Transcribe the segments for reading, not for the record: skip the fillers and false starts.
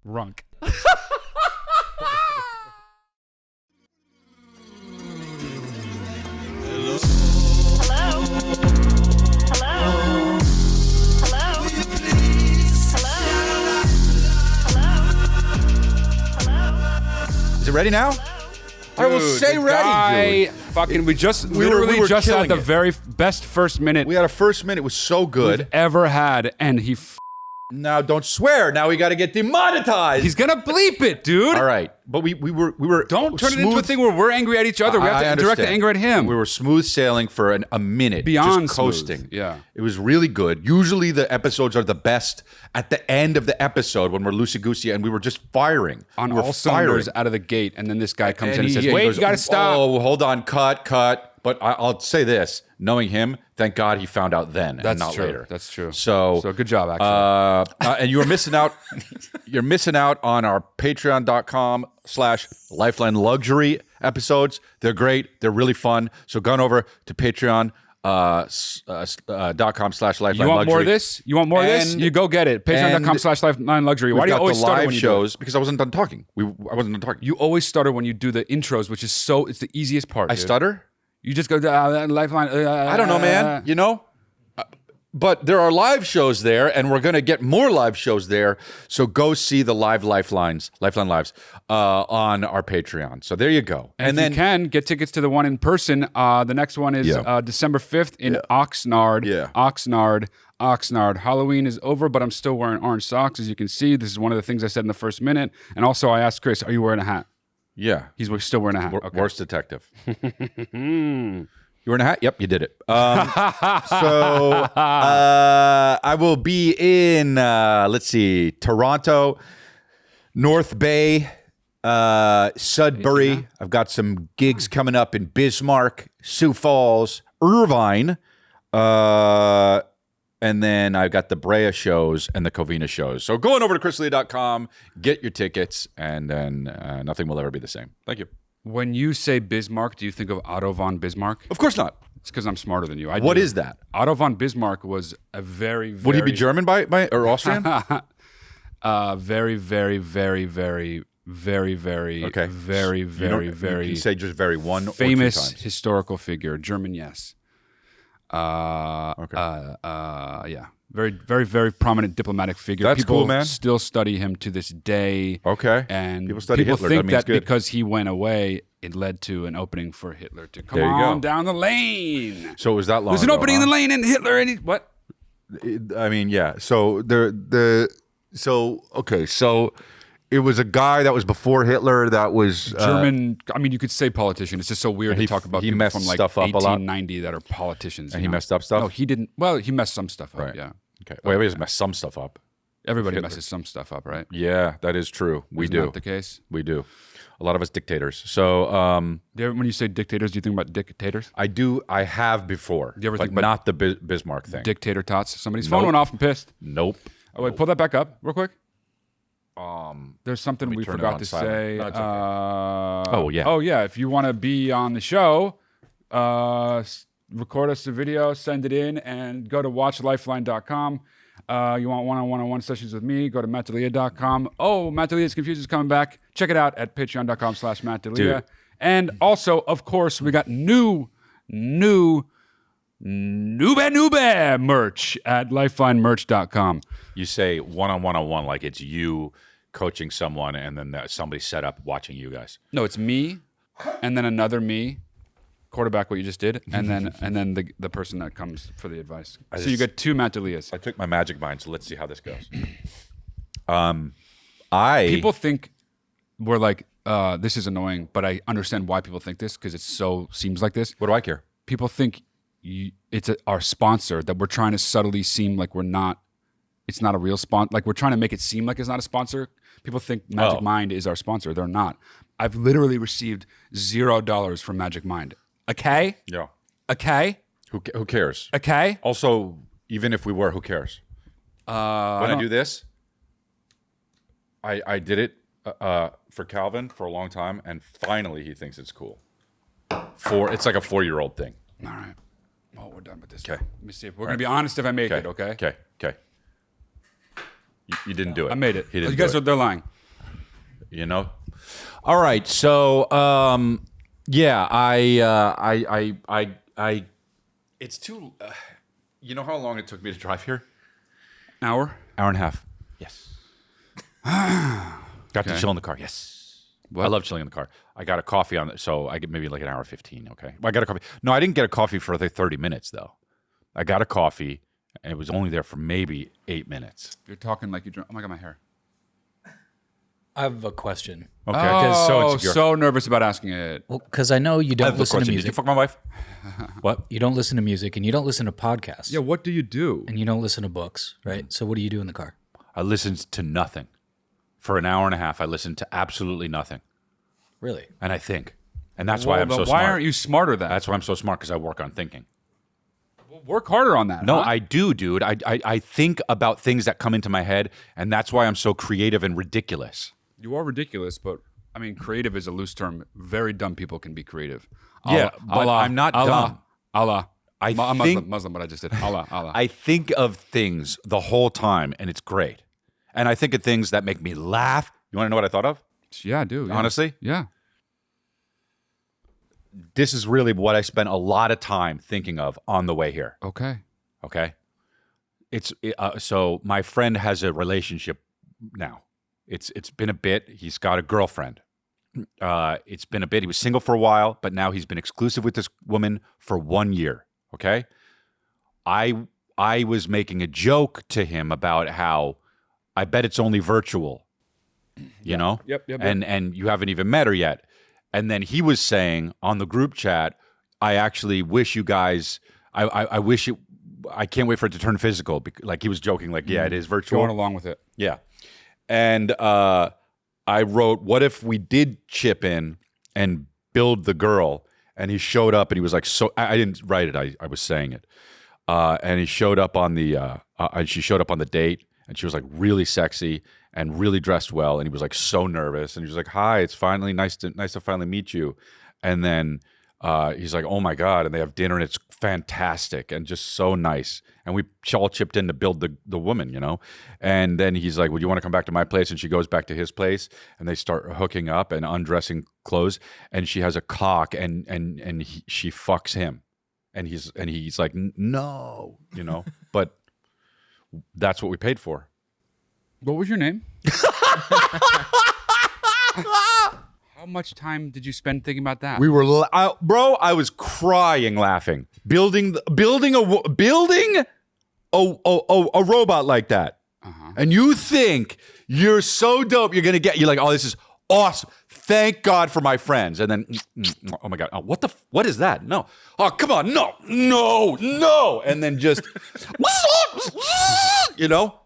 Runk. Is it ready now? I will say ready, dude. Fucking, we just We literally were just had killing the it. very best first minute We had a first minute. It was so good. we've ever had, and Now don't swear. Now we got to get demonetized. he's gonna bleep it, dude. All right, but we were Don't turn it into a smooth- thing where we're angry at each other. We have I to direct the understand. anger at him. We were smooth sailing for a minute, Beyond just coasting. smooth, yeah. It was really good. Usually the episodes are the best at the end of the episode when we're loosey-goosey, and we were just firing. on we were all cylinders out of the gate, and then this guy comes in and says, he "Wait, goes, you gotta stop." Oh, hold on, cut. But I'll say this: knowing him, thank God he found out then and That's not true. later. That's true. So good job, actually. and you were missing out. You're missing out on our Patreon.com/Lifeline luxury episodes. They're great. They're really fun. So go on over to Patreon. .com/Lifeline You want luxury. more of this? You want more of this? And- You go get it. Patreon.com/Lifeline luxury. Why We've do you got always the start it live when you shows because I wasn't done talking. I wasn't done talking. You always stutter when you do the intros, which is it's the easiest part. I dude. stutter. You just go Lifeline. I don't know, man. You know? But there are live shows there, and we're going to get more live shows there. So go see the Lifeline Lives, on our Patreon. So there you go. And then you can get tickets to the one in person. The next one is December 5th in Oxnard. Yeah. Oxnard. Halloween is over, but I'm still wearing orange socks. As you can see, this is one of the things I said in the first minute. And also, I asked Chris, are you wearing a hat? Yeah. He's still wearing a hat. Okay. Worst detective. You wearing a hat? Yep, you did it. So I will be in, let's see, Toronto, North Bay, Sudbury. I've got some gigs coming up in Bismarck, Sioux Falls, Irvine. And then I've got the Brea shows and the Covina shows. So go on over to chrislee.com, get your tickets, and then nothing will ever be the same. Thank you. When you say Bismarck, do you think of Otto von Bismarck? Of course not. It's because I'm smarter than you. What is that? Otto von Bismarck was a very, very... Would he be German by or Austrian? Very, very, very, very, very, very, Okay. very, very, very... You can say just very one or two famous times. historical figure. German, yes. Yeah. Very, very, very prominent diplomatic figure. That's people cool, man. still study him to this day. Okay. And People study Hitler. think That means good. because he went away, it led to an opening for Hitler to come There you on go. down the lane. So it was that long There's an ago, opening in huh? the lane and Hitler and what? I mean, yeah. So so it was a guy that was before Hitler that was German, I mean, you could say politician. It's just so weird to talk about he people messed from like stuff up a lot? 1890 that are politicians. And you he know? messed up stuff? No, he didn't. Well, he messed some stuff up, Right. yeah. Okay. Well, he just messed some stuff up. Everybody messes some stuff up, right? Yeah, that is true. We Isn't do. that the case? We do. A lot of us dictators. So When you say dictators, do you think about dictators? I do. I have before. Do you ever but think about not the Bismarck thing. Dictator tots. Somebody's phone Nope. went off and pissed. Nope. Oh, wait, pull that back up real quick. There's something me we turn it forgot on to silent. say. No, it's okay. Oh, yeah. Oh, yeah. If you want to be on the show, record us a video, send it in, and go to watchlifeline.com. You want one-on-one sessions with me, go to mattdelia.com. Oh, Matt Delia's Confused is coming back. Check it out at patreon.com/mattdelia. Dude. And also, of course, we got new merch at lifelinemerch.com. You say one-on-one like it's you coaching someone and then somebody set up watching you guys. No, it's me, and then another me, quarterback what you just did, and then the person that comes for the advice. So you get two Matt Delias. I took my magic mind, so let's see how this goes. People think we're like, this is annoying, but I understand why people think this because it seems like this. What do I care? People think it's our sponsor that we're trying to subtly seem like we're not. It's not a real sponsor. Like we're trying to make it seem like it's not a sponsor. People think Magic Mind is our sponsor. They're not. I've literally received $0 from Magic Mind. Okay? Yeah. Okay? Who cares? Okay? Also, even if we were, who cares? When I do this, I did it for Calvin for a long time, and finally he thinks it's cool. It's like a 4-year-old thing. All right. Well, we're done with this. Okay. Let me see. We're going to be honest if I make it, okay? Okay. You didn't do it. I made it. He didn't You guys do it. they're lying. You know. All right. So yeah, I. It's too. You know how long it took me to drive here? Hour and a half. Yes. Got to chill in the car. Yes. What? I love chilling in the car. I got a coffee on it, so I get maybe like an hour 15. Okay. Well, I got a coffee. No, I didn't get a coffee for like 30 minutes though. I got a coffee, and it was only there for maybe 8 minutes. You're talking like you drunk. Oh my god, my hair. I have a question. Okay. Oh, so nervous about asking it. Well, because I know you don't listen to music. Did you fuck my wife? What? You don't listen to music, and you don't listen to podcasts. Yeah, what do you do? And you don't listen to books, right? So what do you do in the car? I listened to nothing. For an hour and a half, I listened to absolutely nothing. Really? And I think. And that's why I'm so smart. Why aren't you smarter then? That's why I'm so smart, because I work on thinking. Well, work harder on that. No, huh? I do, dude. I think about things that come into my head, and that's why I'm so creative and ridiculous. You are ridiculous, but I mean, creative is a loose term. Very dumb people can be creative. Yeah, but I'm not dumb. Allah. I'm think- Muslim, but I just did Allah. I think of things the whole time, and it's great. And I think of things that make me laugh. You want to know what I thought of? Yeah, I do. Yeah. Honestly? Yeah. This is really what I spent a lot of time thinking of on the way here. Okay. Okay? So my friend has a relationship now. It's been a bit. He's got a girlfriend. It's been a bit. He was single for a while, but now he's been exclusive with this woman for 1 year. Okay? I was making a joke to him about how I bet it's only virtual. You know? Yep. And you haven't even met her yet. And then he was saying on the group chat, I actually wish you guys, I wish it, I can't wait for it to turn physical. Like he was joking, like, yeah, it is virtual. Going along with it. Yeah. And I wrote, what if we did chip in and build the girl? And he showed up and he was like, so I didn't write it. I was saying it. And he showed up on she showed up on the date, and she was like really sexy and really dressed well. And he was like so nervous. And he was like, hi, it's finally nice to finally meet you. And then he's like, oh my God. And they have dinner and it's fantastic and just so nice. And we all chipped in to build the woman, you know? And then he's like, would you want to come back to my place? And she goes back to his place and they start hooking up and undressing clothes. And she has a cock and she fucks him. And he's like, no, you know? But that's what we paid for. What was your name? How much time did you spend thinking about that? We were, bro. I was crying, laughing, building a robot like that. And you think you're so dope, you're like, oh, this is awesome. Thank God for my friends. And then, oh my God, oh, what is that? No, oh come on, no. And then just, you know.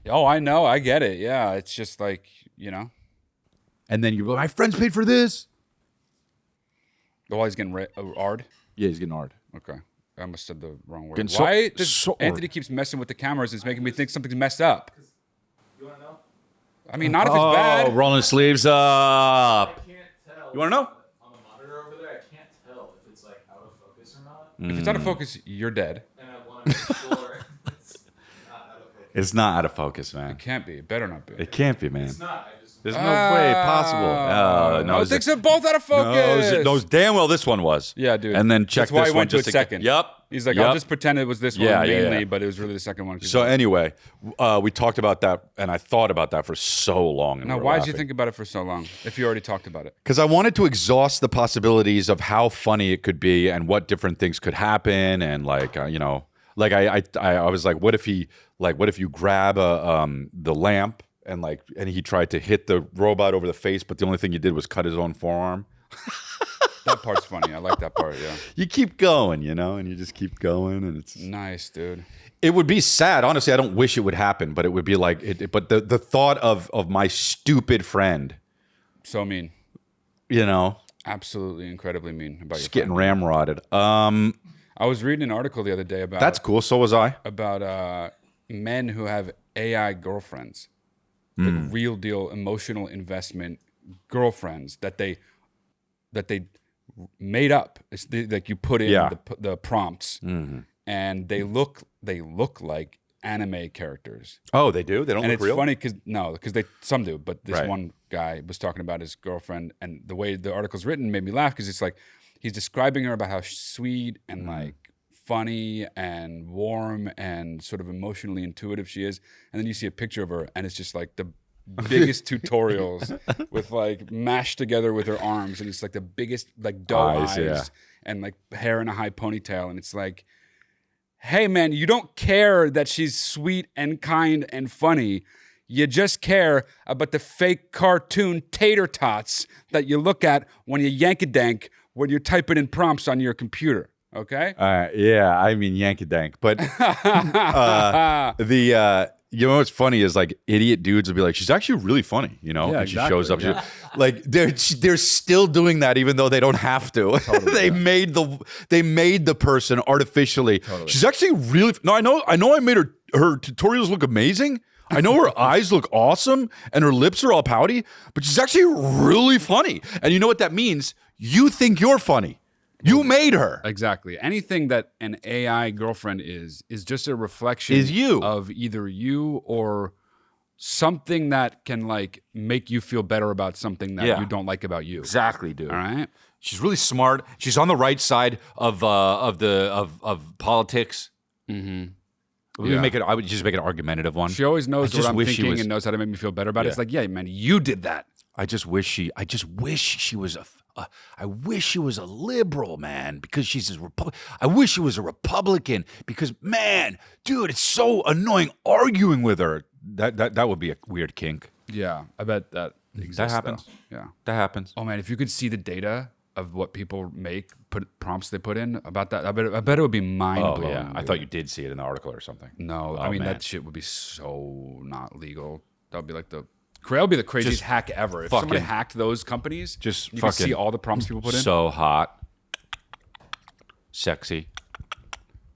Oh, I know. I get it. Yeah. It's just like, you know. And then my friends paid for this. Oh, he's getting hard? Yeah, he's getting hard. Okay. I must have said the wrong word. Why Anthony keeps messing with the cameras? It's making me think something's messed up. You want to know? I mean, not if it's bad. Oh, rolling sleeves up. I can't tell. You want to know? On the monitor over there, I can't tell if it's like out of focus or not. If it's out of focus, you're dead. And I want to make sure it's not out of focus. It's not out of focus, man. It can't be. It better not be. It can't be, man. It's not. There's no way possible. No, I think they're both out of focus. No, damn well this one was. Yeah, dude. And then check That's why this I went one to just it second. Yep. He's like, Yep. I'll just pretend it was this one mainly, but it was really the second one. So anyway, we talked about that, and I thought about that for so long. Now, why did you think about it for so long if you already talked about it? Because I wanted to exhaust the possibilities of how funny it could be and what different things could happen, and like you know, like I was like, what if you grab the lamp and he tried to hit the robot over the face, but the only thing you did was cut his own forearm. That part's funny. I like that part. Yeah. You keep going, you know, and you just keep going, and it's nice, dude. It would be sad, honestly. I don't wish it would happen, but it would be like but the thought of my stupid friend, so mean, you know, absolutely incredibly mean about just your getting friend. ramrodded. I was reading an article the other day about that's cool. So was I. About men who have AI girlfriends, like real deal emotional investment girlfriends that they made up. It's like you put in the prompts, and they look like anime characters. Oh, they do? They don't And look it's real? funny because some do, but this Right. one guy was talking about his girlfriend, and the way the article's written made me laugh because it's like he's describing her about how sweet and like funny and warm and sort of emotionally intuitive she is, and then you see a picture of her, and it's just like the biggest tutorials with like mashed together with her arms, and it's like the biggest like doe eyes and like hair in a high ponytail, and it's like, hey man, you don't care that she's sweet and kind and funny. You just care about the fake cartoon tater tots that you look at when you yank-a-dank when you're typing in prompts on your computer. Okay? Yeah, I mean Yankadank. But you know what's funny is like idiot dudes will be like, she's actually really funny, you know? Yeah, and she shows up. exactly, Like they're still doing that even though they don't have to. They made the person artificially. She's actually really I know I made her tutorials look amazing. I know her eyes look awesome and her lips are all pouty, but she's actually really funny. And you know what that means? You think you're funny. You made her. Exactly. Anything that an AI girlfriend is just a reflection Is you. of either you or something that can like make you feel better about something that Yeah. you don't like about you. Exactly, dude. All right? She's really smart. She's on the right side of politics. Yeah. I would just make an argumentative one. She always knows I just what I'm wish she thinking was- and knows how to make me feel better about it. Yeah. It's like, yeah, man, you did that. I just wish she was I wish she was a liberal, man, because she's a I wish she was a Republican because, man, dude, it's so annoying arguing with her. That would be a weird kink. Yeah, I bet that exists. happens. Though. Yeah. That happens. Oh man, if you could see the data of what people prompts they put in about that, I bet it would be mind blowing. Oh yeah, I thought you did see it in the article or something. No, Oh, I mean man. that shit would be so not legal. That would be like that would be the craziest Just hack ever. If somebody fucking- hacked those companies, Just you could see fucking all the prompts people put in. So hot, sexy,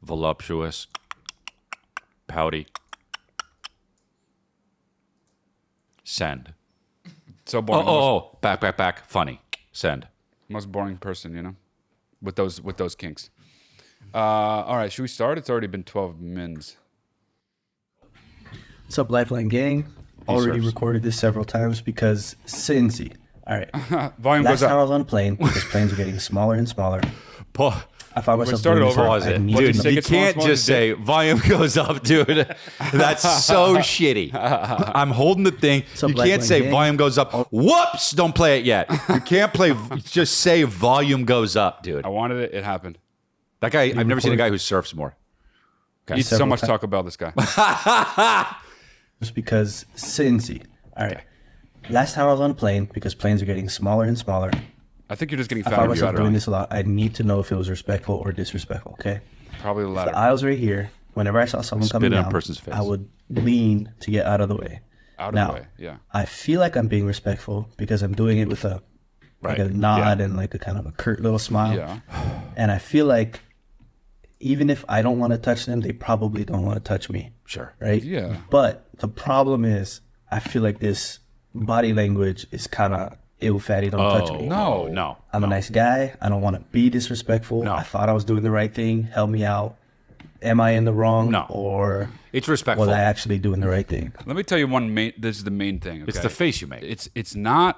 voluptuous, pouty. Send. So boring. Back. Funny. Send. Most boring person, you know, with those kinks. All right, should we start? It's already been 12 minutes. What's up, Lifeline gang? Already surfs. recorded this several times because Cincy. All right. Volume Last goes time I up. was on a plane because planes are getting smaller and smaller. Paul, I found myself start it doing this over. a lot. pause I it. need Dude, to say know- You it smaller, can't smaller, just say volume goes up, dude. That's so shitty. I'm holding the thing. up, You can't Lifeline say gang? volume goes up. Whoops! Don't play it yet. You can't play. Just say volume goes up, dude. I wanted it. It happened. That guy. I've never seen a guy who surfs more. Eats so Several much times. Taco Bell. This guy. just because Cincy. All right. Last time I was on a plane because planes are getting smaller and smaller. I think you're just getting I fat. found You myself got it doing wrong. this a lot. I need to know if it was respectful or disrespectful. Okay. Probably the latter. The aisles right here. Whenever I saw someone Spit coming in a down, person's face. I would lean to get out of the way. Out of now, the way. Yeah. I feel like I'm being respectful because I'm doing it with a like a Right. nod and like a kind of a curt little smile. Yeah. And I feel like even if I don't want to touch them, they probably don't want to touch me. Sure. Right? Yeah. But the problem is I feel like this body language is kind of ew fatty, don't touch me. No. I'm a nice guy. I don't want to be disrespectful. No. I thought I was doing the right thing. Help me out. Am I in the wrong? No. Or It's respectful. was I actually doing the right thing? Let me tell you one main. This is the main thing. It's okay? the face you make. It's not.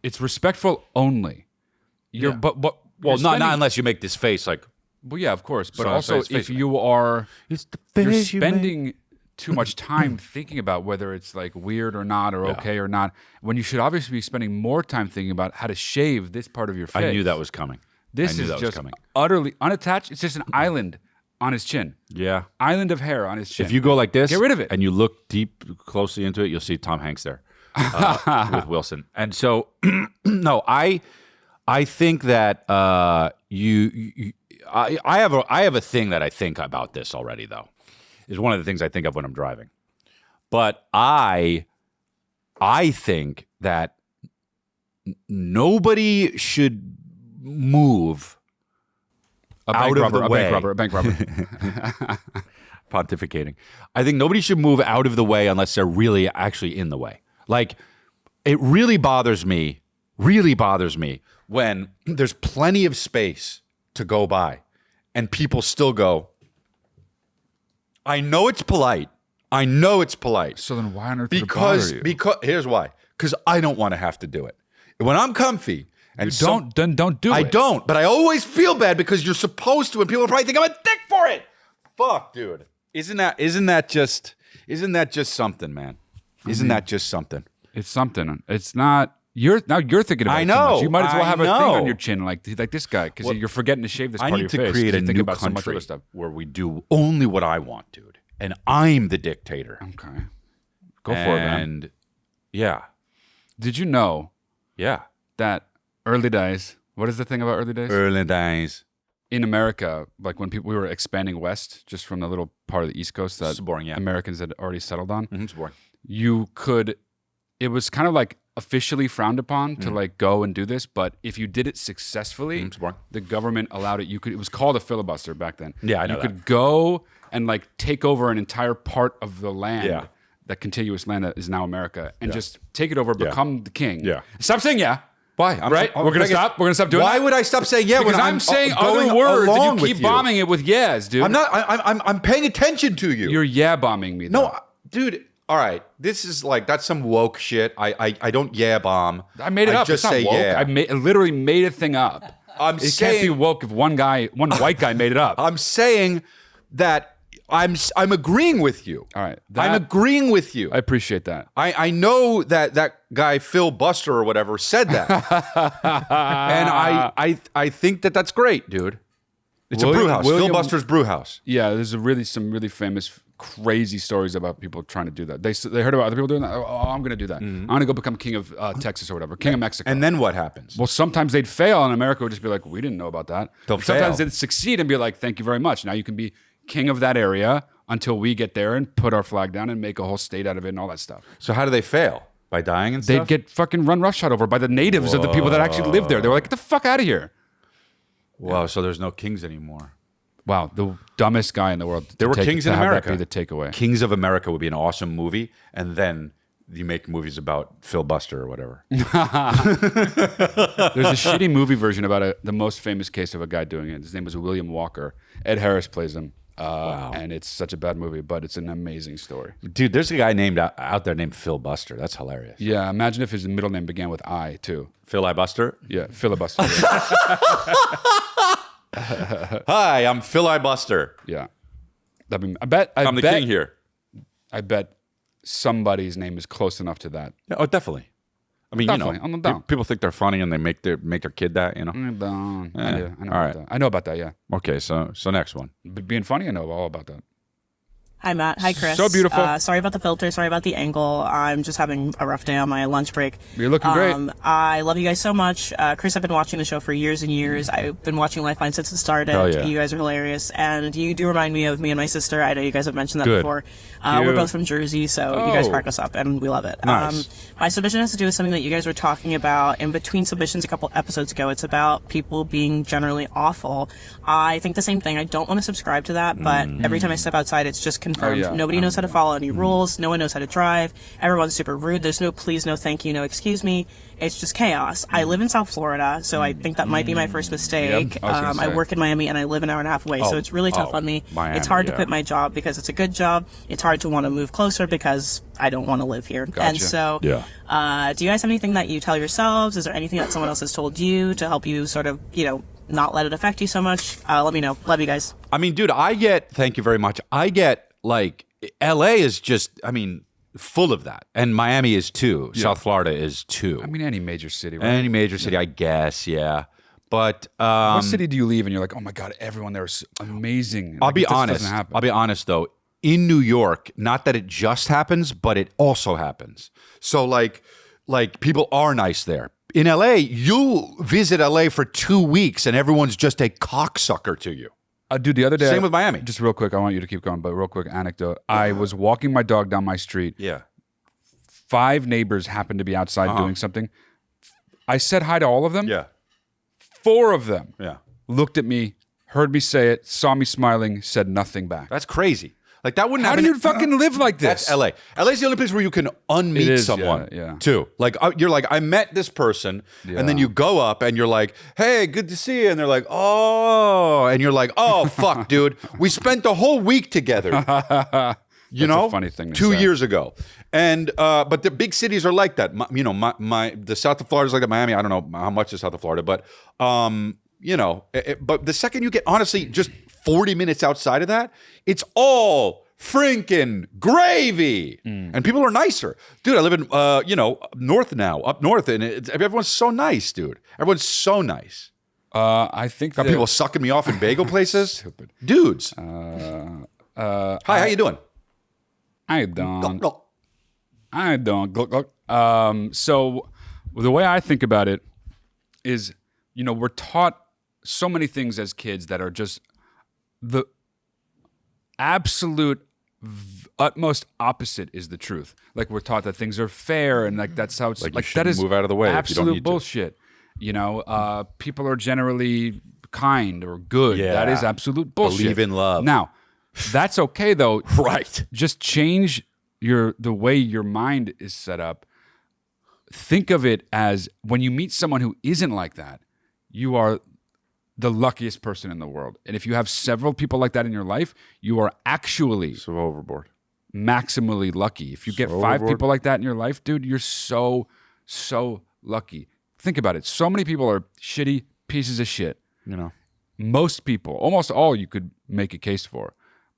It's respectful only. You're Yeah. but well, you're not spending- unless you make this face like. Well, yeah, of course. But So also, it's face if you you are It's the you're face you make. spending too much time thinking about whether it's like weird or not or okay or not, when you should obviously be spending more time thinking about how to shave this part of your face. I knew that was coming. This I knew is that was just coming. utterly unattached. It's just an island on his chin. Yeah. Island of hair on his chin. If you go like this, Get rid of it. and you look deep, closely into it, you'll see Tom Hanks there with Wilson. And so, no, I think that I have a thing that I think about this already. Though, is one of the things I think of when I'm driving. But I think that nobody should move a out bank of robber, the a way. bank robber, a bank robber. Pontificating. I think nobody should move out of the way unless they're really actually in the way. Like, it really bothers me when there's plenty of space to go by and people still go, I know it's polite. I know it's polite. So then why on earth would it bother you? Because here's why. Because I don't want to have to do it. When I'm comfy and don't do it. I don't, but I always feel bad because you're supposed to, and people probably think I'm a dick for it. Fuck, dude. Isn't that just something, man? Isn't that just something? It's something. It's not. You're thinking about I it know. too much. You might as well have a thing know. on your chin like this guy because you're forgetting to shave this I part need of your to face. create 'cause a you think new about so much country other stuff. where we do only what I want, dude, and I'm the dictator. Okay, go for it, man. And yeah, Did you know yeah, that early days? What is the thing about early days? early days. In America, like when we were expanding west, just from the little part of the East Coast that It's boring, yeah. Americans had already settled on, It's boring. you could. It was kind of like officially frowned upon to like go and do this, but if you did it successfully, It's boring. the government allowed it. You could. It was called a filibuster back then. Yeah, I know You could go and like take over an entire part of the land. Yeah. That contiguous land that is now America, and just take it over, become the king. Yeah. Stop saying yeah. Why? We're gonna stop. We're gonna stop doing Why that. would I stop saying yeah? Because when I'm saying going other words, along and you keep with bombing it with yes, dude. I'm not. I'm paying attention to you. You're yeah bombing me. Though. No, dude. All right. This is like that's some woke shit. I don't yeah bomb. I made it up. Just It's not say woke. yeah. I literally made a thing up. I'm It saying can't be woke if one white guy made it up. I'm saying that I'm agreeing with you. All right. I'm agreeing with you. I appreciate that. I know that guy Phil Buster or whatever said that, and I think that's great, dude. It's a brew house. Phil Buster's brew house. Yeah, there's some really famous, crazy stories about people trying to do that. They heard about other people doing that. Oh, I'm going to do that. I'm going to go become king of Texas or whatever, king of Mexico. And then what happens? Well, sometimes they'd fail, and America would just be like, we didn't know about that. Sometimes they'd succeed and be like, thank you very much. Now you can be king of that area until we get there and put our flag down and make a whole state out of it and all that stuff. So how do they fail? By dying and They'd stuff? get fucking run roughshod over by the natives of the people that actually live there. They were like, get the fuck out of here. Wow, so there's no kings anymore. Wow, the dumbest guy in the world. There were kings in America. That be the takeaway. Kings of America would be an awesome movie, and then you make movies about Phil Buster or whatever. There's a shitty movie version about the most famous case of a guy doing it. His name was William Walker. Ed Harris plays him. And it's such a bad movie, but it's an amazing story. Dude, there's a guy named out there named Phil Buster. That's hilarious. Yeah, imagine if his middle name began with I, too. Phil I Buster? Yeah, filibuster. Hi, I'm Phil I Buster. Yeah. I bet I'm the king here. I bet somebody's name is close enough to that. Yeah, oh, definitely. I mean, Definitely, I'm down. people think they're funny and they make their kid that, you know. I do. I know all about right. that. I know about that, yeah. Okay, so next one. But being funny, I know all about that. Hi, Matt. Hi, Chris. So beautiful. Sorry about the filter. Sorry about the angle. I'm just having a rough day on my lunch break. You're looking great. I love you guys so much. Chris, I've been watching the show for years and years. I've been watching Lifeline since it started. Hell yeah. You guys are hilarious. And you do remind me of me and my sister. I know you guys have mentioned that Good. before. Cute. We're both from Jersey, so you guys Oh. crack us up, and we love it. Nice. My submission has to do with something that you guys were talking about in between submissions a couple episodes ago. It's about people being generally awful. I think the same thing. I don't want to subscribe to that, but every time I step outside, it's just confirmed. yeah. Nobody knows how to follow any rules. No one knows how to drive. Everyone's super rude. There's no please, no thank you, no excuse me. It's just chaos. I live in South Florida, so I think that might be my first mistake. Yep, I was gonna I say. work in Miami, and I live an hour and a half away, so it's really tough on me. Miami, it's hard to yeah. quit my job because it's a good job. It's hard to want to move closer because I don't want to live here. And so, Yeah. do you guys have anything that you tell yourselves? Is there anything that someone else has told you to help you sort of, not let it affect you so much? Let me know. Love you guys. I mean, dude, thank you very much. I get like LA is just, full of that. And Miami is too. South Florida is too. I mean, any major city, right? Any major city, I guess, yeah. But what city do you leave and you're like, oh my God, everyone there is amazing. I'll Like, be it just honest. doesn't happen. I'll be honest though. In New York, not that it just happens, but it also happens. So like people are nice there. In LA, you visit LA for 2 weeks and everyone's just a cocksucker to you. Dude, the other day. Same with Miami. Just real quick, I want you to keep going, but real quick anecdote. I was walking my dog down my street. Yeah. 5 neighbors happened to be outside doing something. I said hi to all of them. Yeah. 4 of them Yeah. looked at me, heard me say it, saw me smiling, said nothing back. That's crazy. Like that wouldn't How happen. do you fucking live like this? That's LA. LA's the only place where you can unmeet It is, someone yeah. too. Like you're like, I met this person, and then you go up and you're like, hey, good to see you. And they're like, oh, and you're like, oh, fuck, dude. We spent the whole week together. You know, a funny thing to 2 say. years ago. And but the big cities are like that. The south of Florida is like that. Miami, I don't know how much is south of Florida, but but the second you get honestly just 40 minutes outside of that, it's all freaking gravy. And people are nicer. Dude, I live in north now, up north, and everyone's so nice, dude. Everyone's so nice. I think Got that people sucking me off in bagel places. Dudes. Hi, how you doing? I don't. So the way I think about it is, we're taught so many things as kids that are just the absolute utmost opposite is the truth. Like we're taught that things are fair and like that's how it's Like you that shouldn't is move out of the way if you don't absolute need to. bullshit. People are generally kind or good. Yeah. That is absolute bullshit. Believe in love. Now, that's okay though. Right. Just change the way your mind is set up. Think of it as when you meet someone who isn't like that, you are the luckiest person in the world. And if you have several people like that in your life, you are actually So overboard. maximally lucky. If you get 5 overboard. people like that in your life, dude, you're so lucky. Think about it. So many people are shitty pieces of shit. Most people, almost all you could make a case for.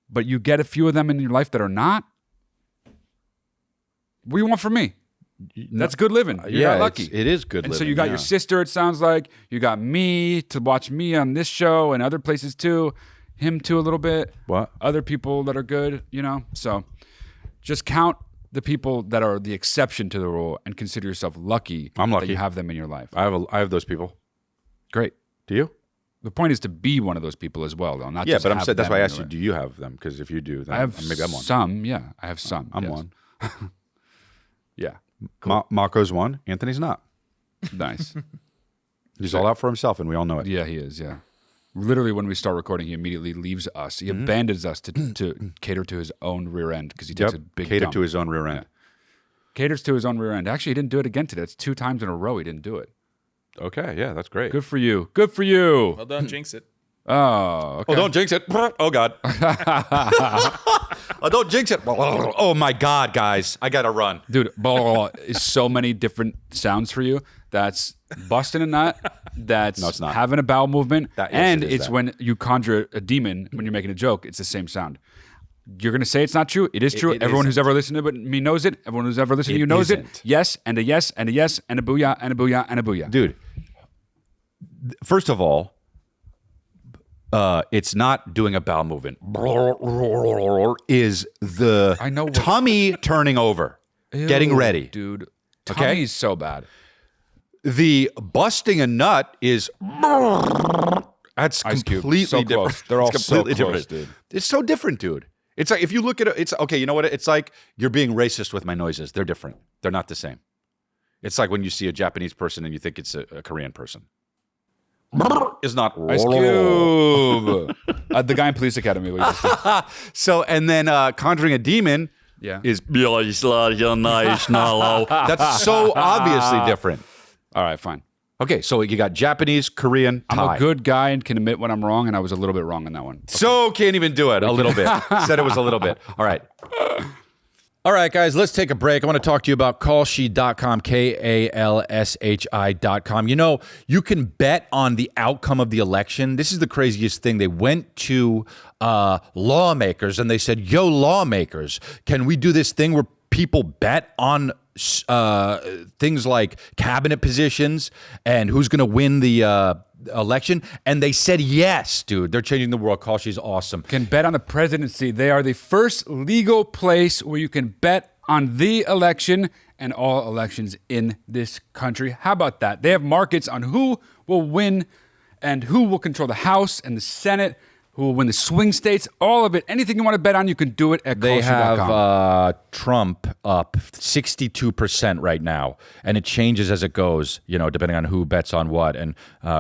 But you get a few of them in your life that are not. What do you want from me? That's good living. You got lucky. It is good And living. so you got yeah. your sister, it sounds like. You got me to watch me on this show and other places too. Him too a little bit. What? Other people that are good, So just count the people that are the exception to the rule and consider yourself lucky, I'm lucky. that you have them in your life. I have those people. Great. Do you? The point is to be one of those people as well, though. Not Yeah, just but I'm have saying that's them why I in asked your you. life. Do you have them? Because if you do, then I have maybe I'm one. some. Yeah, I have some. I'm yes. one. Yeah, Mako's one. Anthony's not. nice. He's all out for himself, and we all know it. Yeah, he is. Yeah, literally, when we start recording, he immediately leaves us. He abandons us to cater to his own rear end because he takes a big Cater dump. to his own rear end. Caters to his own rear end. Actually, he didn't do it again today. It's 2 times in a row he didn't do it. Okay, yeah, that's great. Good for you. Good for you. Well, don't jinx it. Oh, okay. Oh, don't jinx it. Oh, God. Oh, don't jinx it. Oh, my God, guys. I got to run. Dude, blah, blah, blah, is so many different sounds for you. That's busting a nut. That's No, it's not. having a bowel movement. That- yes, and it is it's that. when you conjure a demon when you're making a joke. It's the same sound. You're going to say it's not true. It is true. it Everyone who's isn't. ever listened to me knows it. Everyone who's ever listened to It you knows isn't. it. Yes, and a yes, and a yes, and a booyah, and a booyah, and a booyah. Dude, first of all, it's not doing a bowel movement. Is the I know what- tummy turning over, getting Ew, ready. Dude, Okay? tummy's so bad. The busting a nut is that's Ice Cube. completely So different. close. They're all It's so completely close, different. dude. It's so different, dude. It's like if you look at it, it's okay. You know what? It's like you're being racist with my noises. They're different. They're not the same. It's like when you see a Japanese person and you think it's a Korean person. It's not Ice Cube. The guy in Police Academy. What you just said. So, and then conjuring a demon Yeah. is that's so obviously different. All right, fine. Okay, so you got Japanese, Korean, I'm Thai. a good guy and can admit when I'm wrong, and I was a little bit wrong on that one. So can't even do it a little bit. Said it was a little bit. All right. All right, guys, let's take a break. I want to talk to you about callsheet.com, KALSHI.com. You know, you can bet on the outcome of the election. This is the craziest thing. They went to lawmakers and they said, yo, lawmakers, can we do this thing where people bet on things like cabinet positions and who's going to win the election? And they said yes, dude. They're changing the world. Call She's awesome. Can bet on the presidency. They are the first legal place where you can bet on the election and all elections in this country. How about that? They have markets on who will win and who will control the House and the Senate. who will win the swing states, all of it. Anything you want to bet on, you can do it at They callshoe.com. have Trump up 62% right now, and it changes as it goes, depending on who bets on what. And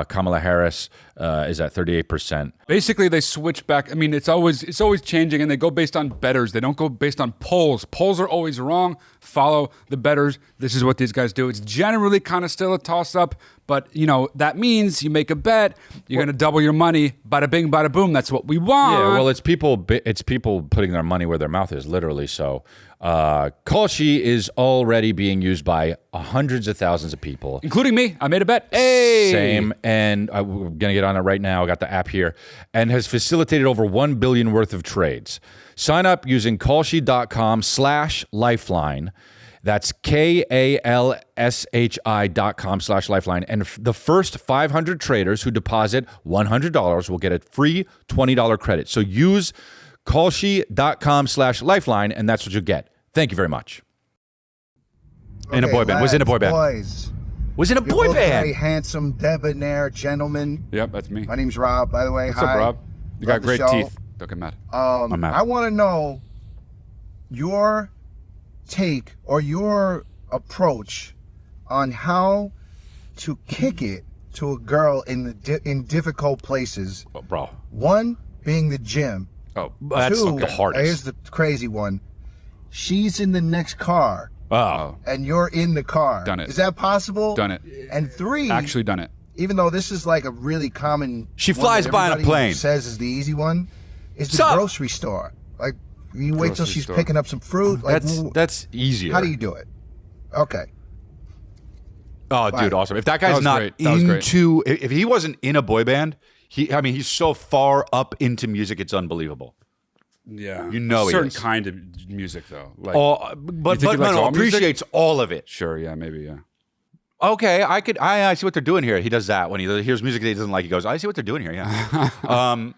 Kamala Harris is at 38%. Basically, they switch back. I mean, it's always changing, and they go based on bettors. They don't go based on polls. Polls are always wrong. Follow the bettors. This is what these guys do. It's generally kind of still a toss-up, but, that means you make a bet, you're going to double your money. Bada bing, bada boom. That's what we want. Yeah, well, it's people putting their money where their mouth is, literally. So, Kalshi is already being used by hundreds of thousands of people, including me. I made a bet. Hey! Same, and we're going to get on it right now. I got the app here, and has facilitated over 1 billion worth of trades. Sign up using kalshi.com/lifeline. That's KALSHI.com/lifeline. And the first 500 traders who deposit $100 will get a free $20 credit. So use kalshi.com/lifeline, and that's what you get. Thank you very much. In a boy band. Was in a boy band. Boys. Was in a boy band. Very handsome, debonair gentlemen. Yep, that's me. My name's Rob, by the way. What's Hi. up, Rob? You got Love the great show. teeth. Don't get mad. I'm mad. I want to know your take or your approach on how to kick it to a girl in difficult places. Oh, bro. One being the gym. Oh, that's Two, the hardest. Here's the crazy one. She's in the next car. Oh. And you're in the car. Done it. Is that possible? Done it. And three, Actually done it. even though this is like a really common She one flies that by on a everybody plane. says is the easy one, is the Sup? grocery store. Like, you wait till Grocery she's store. picking up some fruit. Like, That's easier. how do you do it? Okay. Oh, Fine. dude, awesome. If that That guy's was not great. That was great. into, if he wasn't in a boy band, he's so far up into music, it's unbelievable. Yeah. You know he certain is. kind of music, though. Like, But think he likes all music? appreciates all of it. sure, yeah, maybe, yeah. Okay, I see what they're doing here. He does that when he hears music that he doesn't like. He goes, I see what they're doing here. Yeah.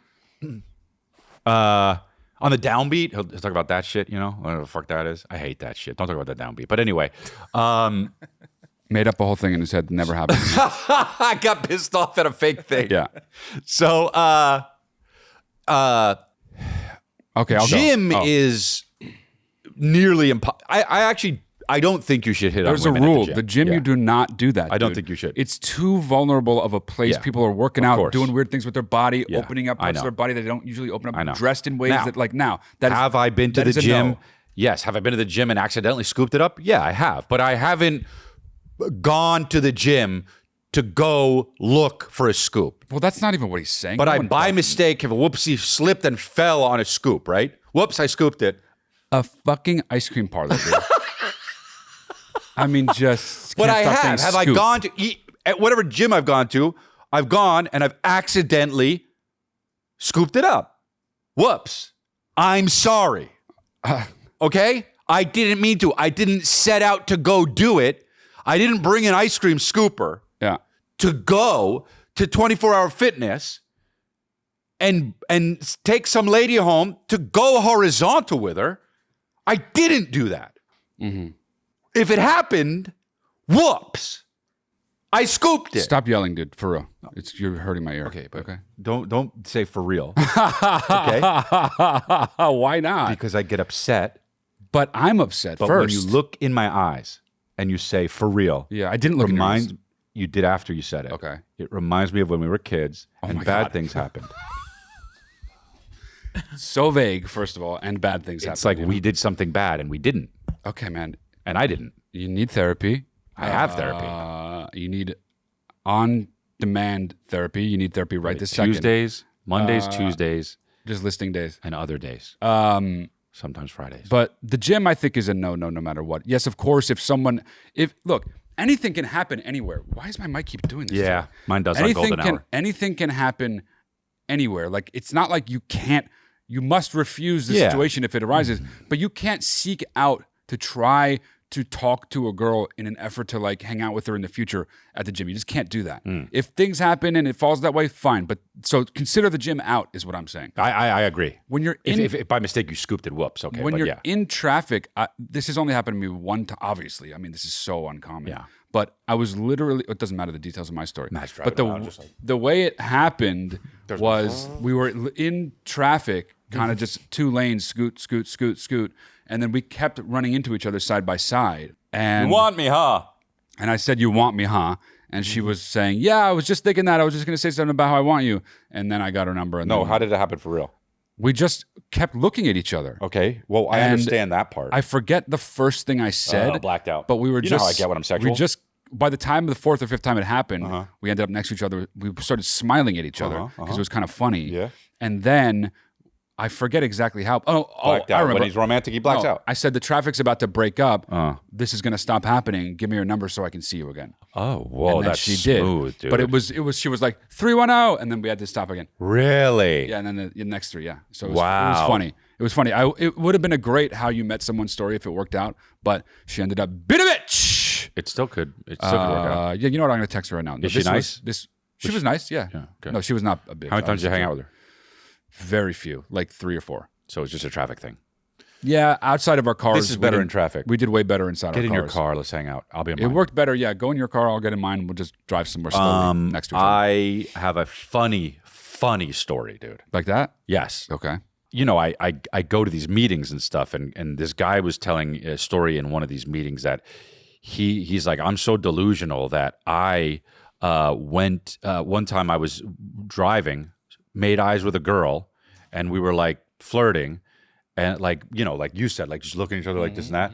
On the downbeat, he'll talk about that shit. Whatever the fuck that is. I hate that shit. Don't talk about that downbeat. But anyway, Made up a whole thing in his head. Never happened. I got pissed off at a fake thing. Yeah. So, Okay, I'll gym go. Oh. is nearly impossible. I don't think you should hit There's on a women rule. at The gym, Yeah. you do not do that. I don't dude. think you should. It's too vulnerable of a place. Yeah. People are working Of out, course. doing weird things with their body, Yeah. opening up I parts know. of their body that they don't usually open I know. up, dressed in ways Now, that is, Have I been to that the is a gym? no. Yes. Have I been to the gym and accidentally scooped it up? Yeah, I have. But I haven't gone to the gym to go look for a scoop. Well, that's not even what he's saying. But No I, one by does. mistake, have a whoopsie slipped and fell on a scoop, right? Whoops, I scooped it. A fucking ice cream parlor, dude. I mean, just. But can't I stop saying have. Have I scoop. gone to eat at whatever gym I've gone to? I've gone and I've accidentally scooped it up. Whoops. I'm sorry. Okay? I didn't mean to. I didn't set out to go do it. I didn't bring an ice cream scooper Yeah. to go to 24-hour fitness and take some lady home to go horizontal with her. I didn't do that. Mm-hmm. If it happened, whoops. I scooped it. Stop yelling, dude. For real. You're hurting my ear. Okay, but Okay. don't say for real. Okay? Why not? Because I get upset. But I'm upset But first. when you look in my eyes and you say for real, Yeah, I didn't look in your eyes. you did after you said it. Okay. It reminds me of when we were kids and my bad God. things happened. So vague, first of all, and bad things happen. It's like you know? we did something bad and we didn't. Okay, man. And I didn't. You need therapy. I have therapy. You need on-demand therapy. You need therapy right this second. Tuesdays, Mondays, Tuesdays, Just listing days. and other days. Sometimes Fridays. But the gym, I think, is a no matter what. Yes, of course, look, anything can happen anywhere. Why does my mic keep doing this? Yeah, today? mine does on Golden Hour. Anything can happen anywhere. Like, it's not like you must refuse the Yeah. situation if it arises, but you can't seek out to try to talk to a girl in an effort to like hang out with her in the future at the gym. You just can't do that. If things happen and it falls that way, fine. But so consider the gym out is what I'm saying. I agree. When you're If by mistake you scooped it, whoops. Okay, when but you're yeah. in traffic, this has only happened to me one time. Obviously, I mean, this is so uncommon. Yeah. But I was literally, it doesn't matter the details of my story. Matt's But driving around just like- the way it happened was we were in traffic, kind of just 2 lanes, scoot. And then we kept running into each other side by side. And You want me, huh? And I said, "You want me, huh?" And she was saying, "Yeah, I was just thinking that. I was just going to say something about how I want you." And then I got her number. And No, then how did it happen for real? we just kept looking at each other. Okay. Well, I And understand that part. I forget the first thing I said. Blacked out. But we were You just. know how I get when I'm sexual. We just, by the time the 4th or 5th time it happened, we ended up next to each other. We started smiling at each other because it was kind of funny. Yeah. And then I forget exactly how. Blacked I out. remember. When he's romantic, he blacks out. I said the traffic's about to break up. This is going to stop happening. Give me your number so I can see you again. Oh, whoa, And then that's she smooth, did. dude. But it was. She was like 310, and then we had to stop again. Really? Yeah, and then the next 3. Yeah. So it was, Wow. it was funny. It was funny. It would have been a great how you met someone story if it worked out, but she ended up being a bitch. It still could. It still could work out. Yeah, you know what? I'm going to text her right now. Is she nice? She was nice. Yeah. okay. No, she was not a bitch. How many times did you hang out with her? Very few, like 3 or 4. So it's just a traffic thing. Yeah, outside of our cars. This is better in traffic. We did way better inside Get our in cars. your car. Let's hang out. I'll be in It mine. worked better. Yeah, go in your car. I'll get in mine. We'll just drive somewhere slowly next to each other. I have a funny story, dude. Like that? Yes. Okay. You know, I go to these meetings and stuff, and this guy was telling a story in one of these meetings that he's like, I'm so delusional that I went one time I was driving, made eyes with a girl, and we were like flirting, and like, you know, like you said, like just looking at each other like this and that,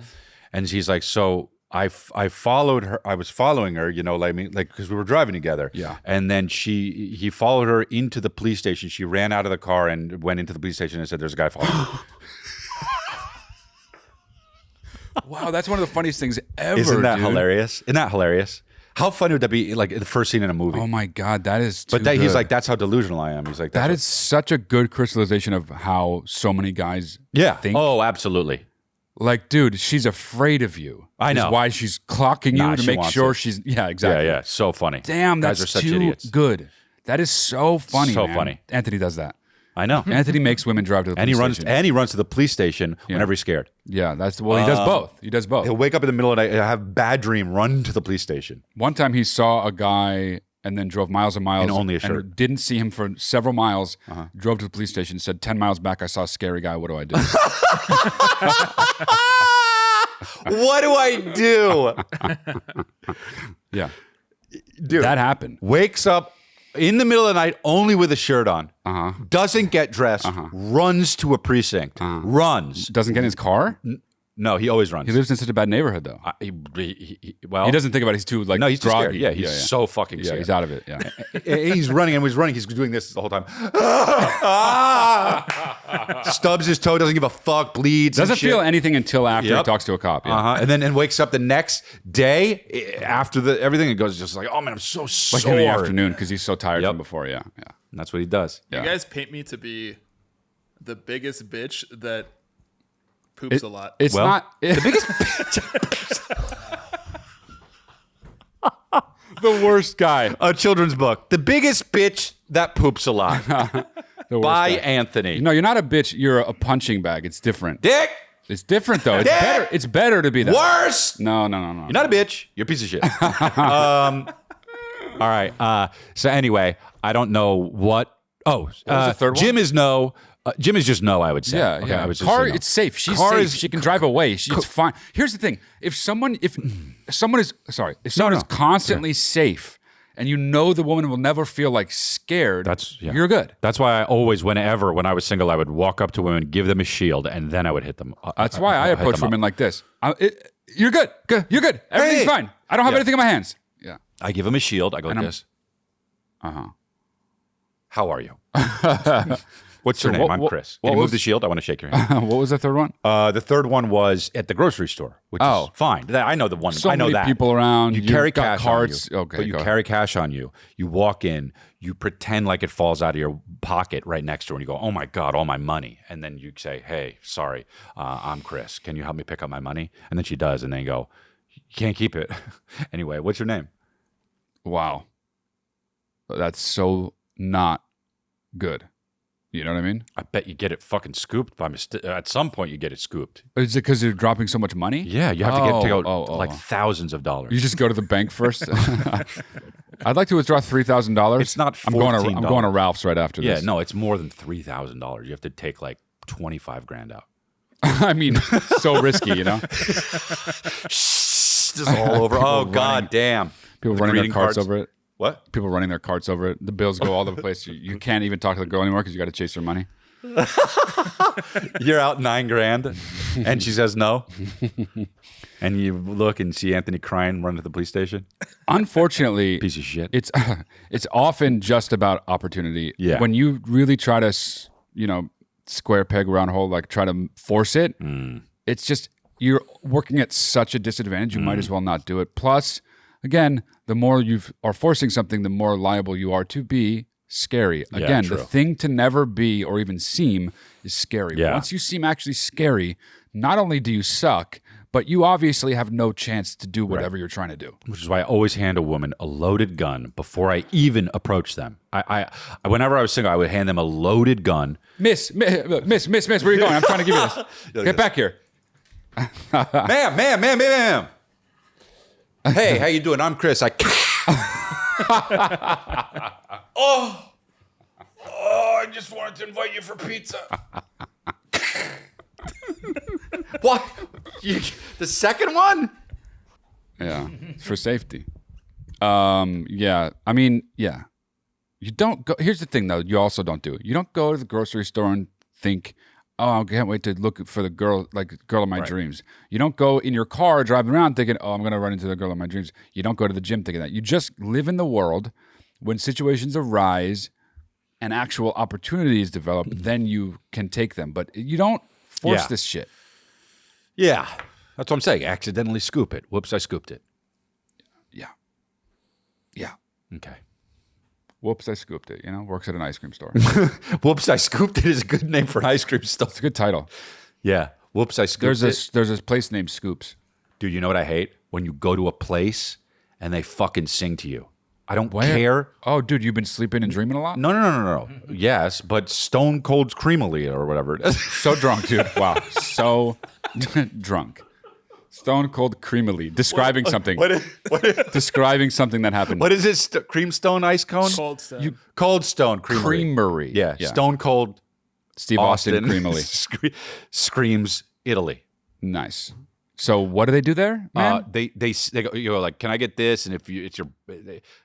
and he's like, so I followed her. I was following her, you know, like because we were driving together. Yeah. And then he followed her into the police station. She ran out of the car and went into the police station and said, "There's a guy following me." Wow, that's one of the funniest things ever. Isn't that dude. hilarious? Isn't that hilarious? How funny would that be? Like the first scene in a movie. Oh my God, that is. But he's good. like, that's how delusional I am. He's like, that that's is such a good crystallization of how so many guys. yeah. think. Oh, absolutely. Like, dude, she's afraid of you. I know. Is why she's clocking Nah, you to she make wants sure it. she's. Yeah, exactly. Yeah. So funny. Damn, Guys that's are such too idiots. good. That is so funny. So man. funny. Anthony does that. I know. Anthony makes women drive to the And he police runs station. to the police station whenever he's scared. Yeah, that's he does both. He does both. He'll wake up in the middle of the night, have a bad dream, run to the police station. One time he saw a guy and then drove miles and miles In only a shirt. and didn't see him for several miles. Drove to the police station, said 10 miles back, I saw a scary guy. What do I do? What do I do? Yeah, Dude, that happened. wakes up in the middle of the night only with a shirt on, doesn't get dressed, runs to a precinct, runs. Doesn't get in his car. No, he always runs. He lives in such a bad neighborhood, though. Well, He doesn't think about it. He's too like No, he's too groggy. scared. Yeah, he's so fucking Yeah, scared. he's out of it. Yeah. He's running, and when he's running, he's doing this the whole time. Stubs his toe, doesn't give a fuck, bleeds. Doesn't and shit. feel anything until after he Yep. talks to a cop. Yeah. And then wakes up the next day after everything and goes just like, oh man, I'm so sore. Like in the afternoon because he's so tired Yep. from before. Yeah. Yeah. And that's what he does. Yeah. You guys paint me to be the biggest bitch that poops a lot. It's Well, not the biggest the worst guy. A children's book, The Biggest Bitch That Poops a Lot, The worst by guy. Anthony. No, you're not a bitch. You're a punching bag. It's different. Dick, It's different though. It's Yeah. better. It's better to be that. worse. No. You're not a bitch. You're a piece of shit. All right. So anyway, I don't know what. Oh, was the third one? Jim is no. Jim is just no. I would say. Yeah, Okay, yeah. I would just Car, say no. it's safe. She's Car safe. is- She can drive away. She's fine. Here's the thing: if someone is no. constantly safe, and you know the woman will never feel like scared, Yeah. you're good. That's why I always, when I was single, I would walk up to women, give them a shield, and then I would hit them. That's why I hit approach them up. women like this. You're good. You're good. Everything's Hey. fine. I don't have Yeah. anything in my hands. Yeah. I give them a shield. I go like I'm- this. How are you? What's your So name? what- I'm what- Chris. what Can you move was- the shield? I want to shake your hand. What was the third one? The third one was at the grocery store, which is fine. I know the one. So I know many that. people around. You You've carry got cash carts. on you. Okay, but you go ahead. carry cash on you. You walk in. You pretend like it falls out of your pocket right next to her, and you go, "Oh my God, all my money!" And then you say, "Hey, sorry, I'm Chris. Can you help me pick up my money?" And then she does, and then you go, "You can't keep it." Anyway, what's your name? Wow. That's so not good. You know what I mean? I bet you get it fucking scooped by mistake. At some point, you get it scooped. Is it because you're dropping so much money? Yeah, you have to go like thousands of dollars. You just go to the bank first. I'd like to withdraw $3,000. It's not I'm going to $14. Ralph's right after Yeah, this. no, it's more than $3,000. You have to take like 25 grand out. I mean, so risky, you know. Just all over. Oh god damn! People running their carts over it. What? People running their carts over it. The bills go all over the place. You can't even talk to the girl anymore because you got to chase her money. You're out 9 grand, and she says no. And you look and see Anthony crying, running to the police station. Unfortunately, Piece of shit. It's often just about opportunity. Yeah. When you really try to, square peg round hole, like try to force it, it's just you're working at such a disadvantage. You might as well not do it. Plus, again, the more you are forcing something, the more liable you are to be scary. Again, true. the thing to never be or even seem is scary. Yeah. Once you seem actually scary, not only do you suck, but you obviously have no chance to do whatever you're trying to do. Which is why I always hand a woman a loaded gun before I even approach them. I whenever I was single, I would hand them a loaded gun. Miss, where are you going? I'm trying to give you this. Get back here. Ma'am. Hey, how you doing? I'm Chris. I just wanted to invite you for pizza. What? The second one? Yeah, for safety. Yeah. I mean, yeah. You don't go. Here's the thing, though. You also don't do it. You don't go to the grocery store and think, "Oh, I can't wait to look for the girl of my dreams." You don't go in your car driving around thinking, "Oh, I'm going to run into the girl of my dreams." You don't go to the gym thinking that. You just live in the world. When situations arise and actual opportunities develop, then you can take them. But you don't force this shit. Yeah, that's what I'm saying. Accidentally scoop it. Whoops, I scooped it. Yeah. Okay. Whoops, I scooped it. Works at an ice cream store. Whoops, I scooped it is a good name for an ice cream store. It's a good title. Yeah. Whoops, I scooped it. There's this place named Scoops. Dude, you know what I hate? When you go to a place and they fucking sing to you. I don't care. Oh, dude, you've been sleeping and dreaming a lot? No. Yes, but Stone Cold Creamily or whatever it is. So drunk, dude. Wow. So drunk. Stone Cold Creamily. Describing something. Describing something that happened. What is it? Creamstone ice cone? Cold Stone. Cold Stone Creamery. Creamery. Yeah. Stone Cold Steve Austin Creamily. Screams Italy. Nice. So what do they do there, man? They go, you go like, can I get this? And if it's your,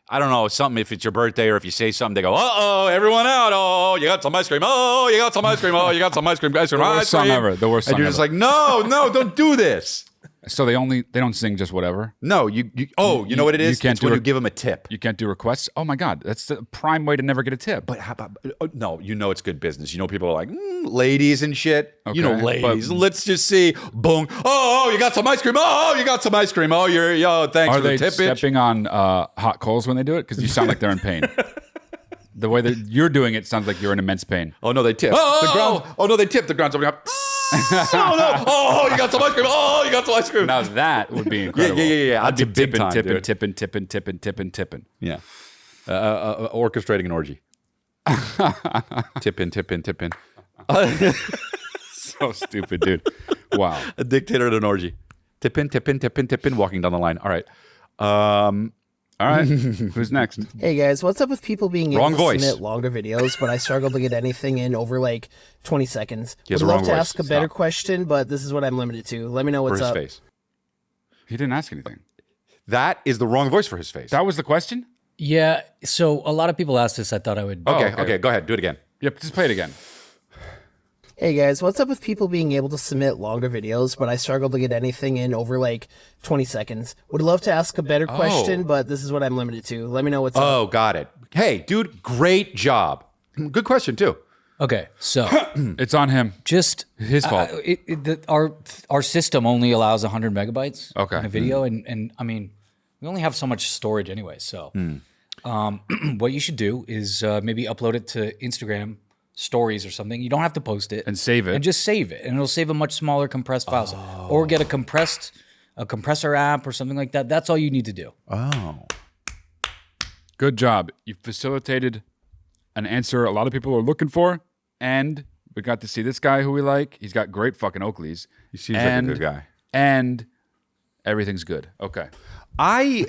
I don't know, something. If it's your birthday or if you say something, they go, everyone out! Oh, you got some ice cream! Oh, you got some ice cream! Oh, you got some ice cream! Ice cream! The worst song ever. The worst song And you're just like, no, don't do this. So they don't sing just whatever. No, you know what it is? You can't it's when you give them a tip. You can't do requests. Oh my God, that's the prime way to never get a tip. But how about no? It's good business. People are like ladies and shit. Okay, ladies. Let's just see. Boom. Oh, you got some ice cream. Oh, you got some ice cream. Oh, thanks Are for the they tip, bitch. stepping on hot coals when they do it? Because you sound like they're in pain. The way that you're doing it sounds like you're in immense pain. Oh no, they tip. The ground. Oh no, they tip. The ground's opening up. Oh no! Oh, you got some ice cream! Oh, you got some ice cream! Now that would be incredible. Yeah. I'd be That's a big time, tipping. Yeah. Orchestrating an orgy. Tipping. So stupid, dude. Wow. A dictator at an orgy. Tipping, walking down the line. All right. All right. Who's next? Hey guys, what's up with people being able Wrong to voice. submit longer videos, but I struggle to get anything in over like 20 seconds? He has Would a love wrong to voice. ask a better Stop. question, but this is what I'm limited to. Let me know For what's his up. face. He didn't ask anything. That is the wrong voice for his face. That was the question? Yeah. So a lot of people asked this. I thought I would. Okay. Go ahead. Do it again. Yep, just play it again. Hey guys, what's up with people being able to submit longer videos, but I struggle to get anything in over like 20 seconds? Would love to ask a better question, but this is what I'm limited to. Let me know what's up. Oh, got it. Hey, dude, great job. Good question too. Okay. So It's on him. just His fault. our system only allows 100 megabytes Okay. in a video, and I mean, we only have so much storage anyway. So what you should do is maybe upload it to Instagram stories or something. You don't have to post it And save it. and just save it, and it'll save a much smaller compressed file, or get a compressor app or something like that. That's all you need to do. Oh. Good job. You facilitated an answer a lot of people are looking for. and we got to see this guy who we like. He's got great fucking Oakleys. He seems like a good guy. And everything's good. Okay. I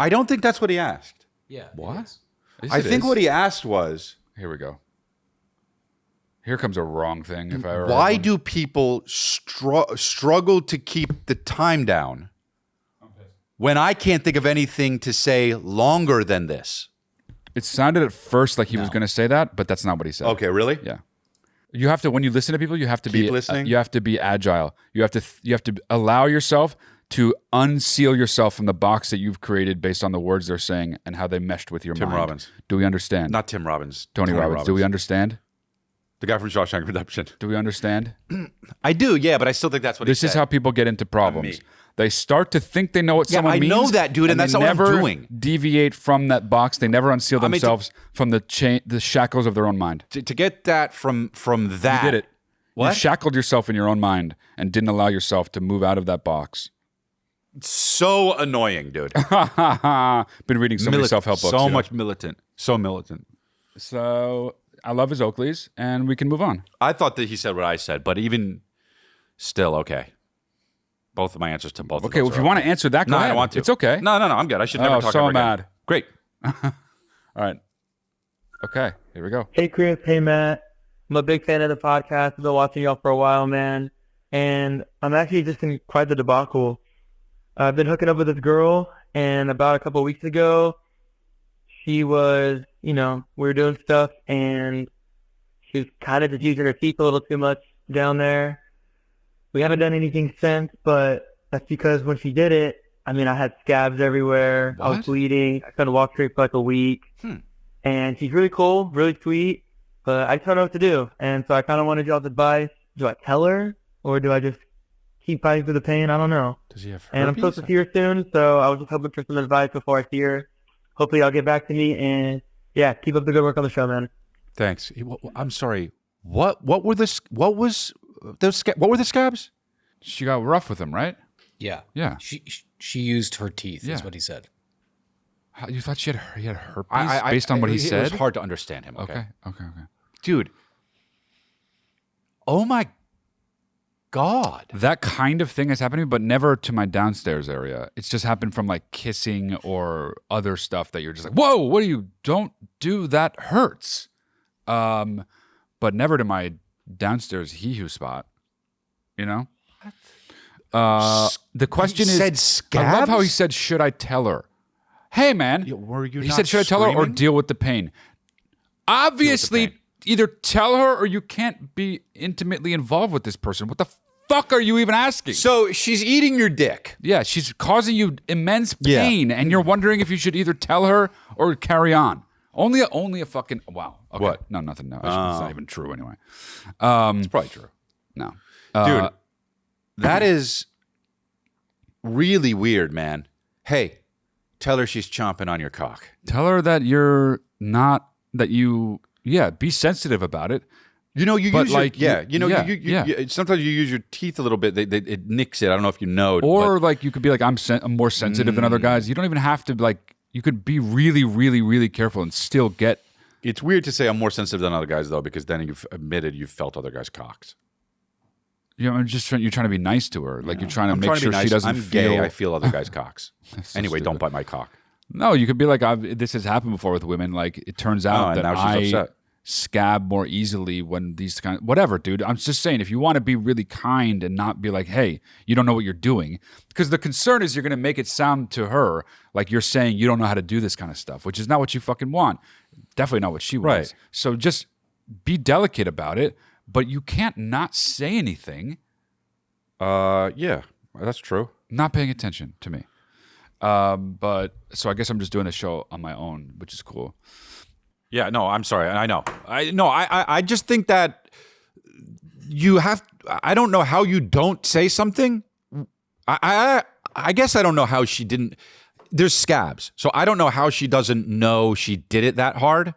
don't think that's what he asked. Yeah. What? I think what he asked was, here we go. Here comes a wrong thing. If I ever why do people struggle to keep the time down when I can't think of anything to say longer than this? It sounded at first like he was going to say that, but that's not what he said. Okay, really? Yeah. You have to, when you listen to people, you have to Keep be listening? You have to be agile. You have to allow yourself to unseal yourself from the box that you've created based on the words they're saying and how they meshed with your mind. Tim Robbins. Do we understand? Not Tim Robbins. Tony Robbins. Do we understand? The guy from Shawshank Redemption. Do we understand? I do, yeah, but I still think that's what he said. This is how people get into problems. me. They start to think they know what someone I means. know that, dude, and that's they not what I'm never doing. deviate from that box. They never unseal I mean, themselves from the shackles of their own mind. To get that from that. You did it. What? You shackled yourself in your own mind and didn't allow yourself to move out of that box. So annoying, dude. Been reading so many self-help books. So you know? much militant. So militant. So I love his Oakleys, and we can move on. I thought that he said what I said, but even still, okay. Both of my answers to both. Okay, of well, those if you are want okay. to answer that, go No, ahead. I don't want to. It's okay. No, I'm good. I should never talk so ever again. mad. Great. All right. Okay, here we go. Hey, Chris. Hey, Matt. I'm a big fan of the podcast. I've been watching y'all for a while, man. And I'm actually just in quite the debacle. I've been hooking up with this girl, and about a couple of weeks ago, she was, we were doing stuff, and she was kind of just using her teeth a little too much down there. We haven't done anything since, but that's because when she did it, I had scabs everywhere. What? I was bleeding. I couldn't walk straight for like a week. And she's really cool, really sweet, but I just don't know what to do. And so I kind of wanted y'all's advice. Do I tell her, or do I just keep fighting through the pain? I don't know. Does he have herpes? And I'm supposed to see her soon, so I was just hoping for some advice before I see her. Hopefully y'all get back to me, and yeah, keep up the good work on the show, man. Thanks. I'm sorry. What were the scabs? She got rough with him, right? Yeah. Yeah. She used her teeth, Yeah. is what he said. You thought he had herpes based on what he said? It was hard to understand him. Okay. Dude. Oh my God. That kind of thing has happened to me, but never to my downstairs area. It's just happened from like kissing or other stuff that you're just like, whoa, what are you? Don't do that. Hurts. But never to my downstairs hee-hoo spot. You know? The question is, said I love how he scabs? said, should I tell her? Hey, man. Were you He not said, should I tell her or screaming? deal with the pain? Obviously, pain. either tell her or you can't be intimately involved with this person. What the fuck are you even asking? So she's eating your dick. Yeah, she's causing you immense Yeah. pain, and you're wondering if you should either tell her or carry on. Only a fucking wow. Okay. What? No, nothing. No, it's not even true anyway. It's probably true. No, Dude, that is really weird, man. Hey, tell her she's chomping on your cock. tell her that you're not that you. Yeah, be sensitive about it. You know, you But, use like, your, yeah. you sometimes you use your teeth a little bit. It nicks it. I don't know if you know. Or but like you could be like, I'm more sensitive than other guys. You don't even have to like. You could be really, really, really careful and still get. it's weird to say I'm more sensitive than other guys, though, because then you've admitted you've felt other guys' cocks. You know, you're trying to be nice to her. Like you're trying to I'm make trying to sure be nice. she doesn't I'm feel. gay. I feel other guys' cocks. So Anyway, stupid. don't bite my cock. No, you could be like, this has happened before with women. Like it turns out and that now she's I upset. scab more easily when these kind of, whatever, dude. I'm just saying, if you want to be really kind and not be like, hey, you don't know what you're doing, because the concern is you're going to make it sound to her like you're saying you don't know how to do this kind of stuff, which is not what you fucking want. Definitely not what she wants. Right. So just be delicate about it, but you can't not say anything. Yeah, that's true. Not paying attention to me. But so I guess I'm just doing a show on my own, which is cool. Yeah, no, I'm sorry. I know. I just think that you have. I don't know how you don't say something. I guess I don't know how she didn't. There's scabs, so I don't know how she doesn't know she did it that hard.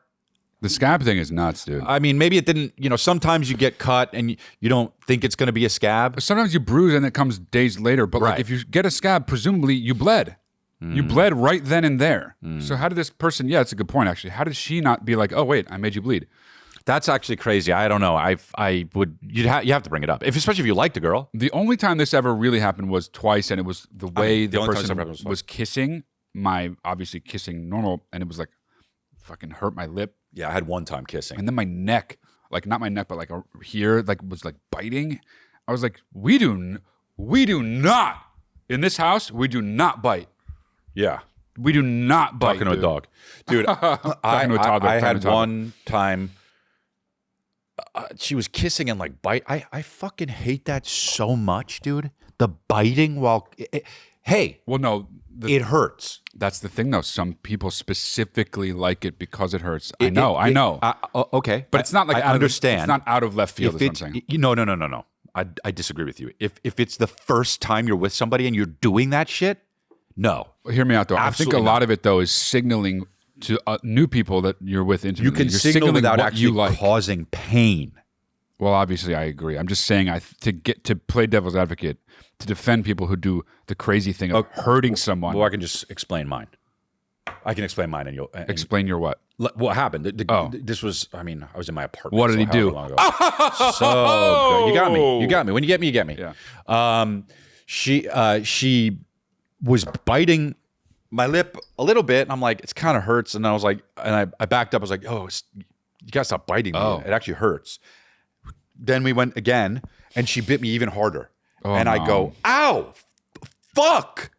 The scab thing is nuts, dude. I mean, maybe it didn't. Sometimes you get cut and you don't think it's going to be a scab. Sometimes you bruise and it comes days later, but like Right. if you get a scab, presumably you bled. You bled right then and there. So how did this person? Yeah, it's a good point actually. How did she not be like, oh wait, I made you bleed? That's actually crazy. I don't know. I would. You have to bring it up, especially if you liked a girl. The only time this ever really happened was twice, and it was the way the person was kissing. Obviously kissing normal, and it was like fucking hurt my lip. Yeah, I had one time kissing, and then my neck, like not my neck, but like here, like was like biting. I was like, we do not in this house. We do not bite. Yeah, we do not bite. Talking to a dog, dude. I had one time. She was kissing and like bite. I fucking hate that so much, dude. The biting while. Hey, well, no, it hurts. That's the thing, though. Some people specifically like it because it hurts. I know. Okay, but it's not like I understand. It's not out of left field. Is what I'm saying. No. I disagree with you. If it's the first time you're with somebody and you're doing that shit, no. Well, hear me out, though. Absolutely I think a lot of it, though, is signaling to new people that you're with intimately. You can signal without actually causing pain. Well, obviously, I agree. I'm just saying to play devil's advocate, to defend people who do the crazy thing of hurting someone. Well, I can just explain mine. I can explain mine, and you'll explain your what? What happened? This was. I mean, I was in my apartment. What did he do? So good. You got me. You got me. When you get me, you get me. Yeah. She was biting my lip a little bit, and I'm like, it kind of hurts. And I was like, and I backed up. I was like, oh, you gotta stop biting me. It actually hurts. Then we went again, and she bit me even harder. I go, ow, fuck.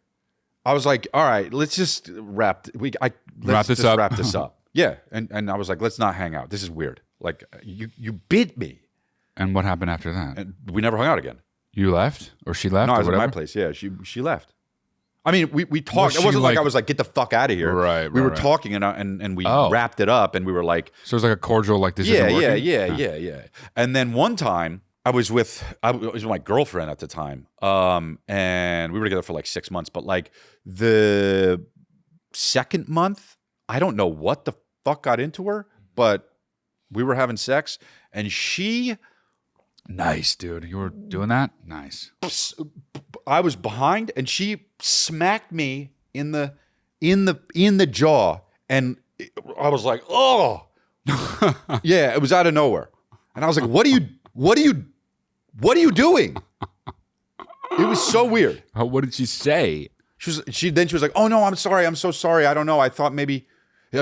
I was like, all right, let's just wrap this up. Yeah, and I was like, let's not hang out. This is weird. Like you bit me. And what happened after that? And we never hung out again. You left, or she left? No, I was at my place. Yeah, she left. I mean, we talked. It wasn't like I was like, get the fuck out of here. Right. We were talking and we wrapped it up, and we were like, so it was like a cordial, like this. Isn't working? Yeah. And then one time I was with my girlfriend at the time, and we were together for like 6 months. But like the second month, I don't know what the fuck got into her, but we were having sex, and she. Nice, dude. You were doing that? Nice. I was behind, and she smacked me in the jaw, and I was like, oh. Yeah, it was out of nowhere. And I was like, what are you doing? It was so weird. What did she say? She was like, oh no, I'm sorry. I'm so sorry. I don't know. I thought maybe,